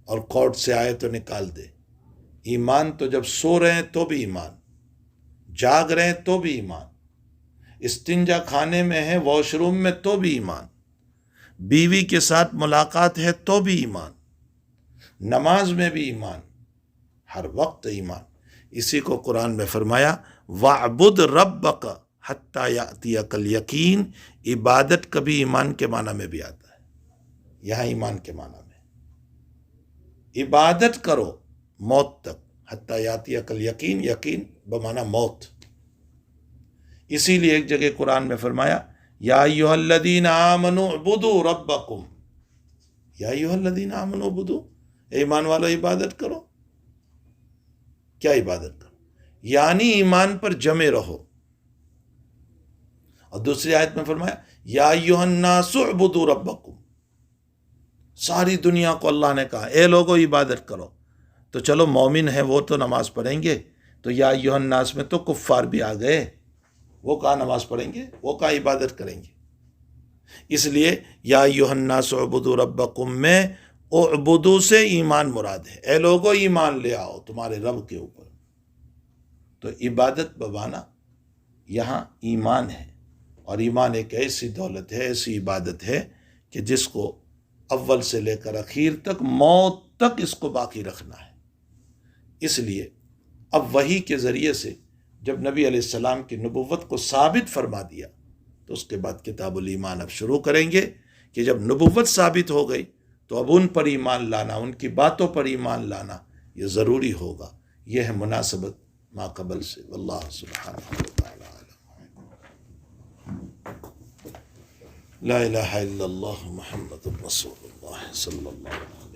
اور کورٹ سے آئے تو نکال دے. ایمان تو جب سو رہے ہیں تو بھی ایمان، جاگ رہے ہیں تو بھی ایمان، استنجا کھانے میں ہے، واش روم میں تو بھی ایمان، بیوی کے ساتھ ملاقات ہے تو بھی ایمان، نماز میں بھی ایمان، ہر وقت ایمان. اسی کو قرآن میں فرمایا وَاعْبُدْ رَبَّكَ حَتَّى يَأْتِيَكَ الْيَقِينُ. عبادت کبھی ایمان کے معنی میں بھی آتا ہے، یہاں ایمان کے معنی میں عبادت کرو موت تک، حتیٰ یاتیک الیقین، یقین بمعنی موت. اسی لیے ایک جگہ قرآن میں فرمایا یا ایھا الذین آمنوا اعبدوا ربکم، یا ایھا الذین آمنوا اعبدوا، اے ایمان والو عبادت کرو. کیا عبادت کرو؟ یعنی ایمان پر جمے رہو. اور دوسری آیت میں فرمایا یا ایھا الناس اعبدوا ربکم. ساری دنیا کو اللہ نے کہا اے لوگو عبادت کرو. تو چلو مومن ہیں وہ تو نماز پڑھیں گے، تو یا ایھا الناس میں تو کفار بھی آ گئے، وہ کہاں نماز پڑھیں گے، وہ کہاں عبادت کریں گے. اس لیے یا ایھا الناس اعبدوا ربکم میں اعبدوا سے ایمان مراد ہے، اے لوگو ایمان لے آؤ تمہارے رب کے اوپر. تو عبادت بمانا یہاں ایمان ہے، اور ایمان ایک ایسی دولت ہے، ایسی عبادت ہے کہ جس کو اول سے لے کر اخیر تک، موت تک اس کو باقی رکھنا ہے. اس لیے اب وحی کے ذریعے سے جب نبی علیہ السلام کی نبوت کو ثابت فرما دیا تو اس کے بعد کتاب الایمان اب شروع کریں گے کہ جب نبوت ثابت ہو گئی تو اب ان پر ایمان لانا، ان کی باتوں پر ایمان لانا یہ ضروری ہوگا. یہ ہے مناسبت ما قبل سے. واللہ سبحانہ وتعالی لا الہ الا اللہ محمد رسول اللہ صلی اللہ علیہ وسلم.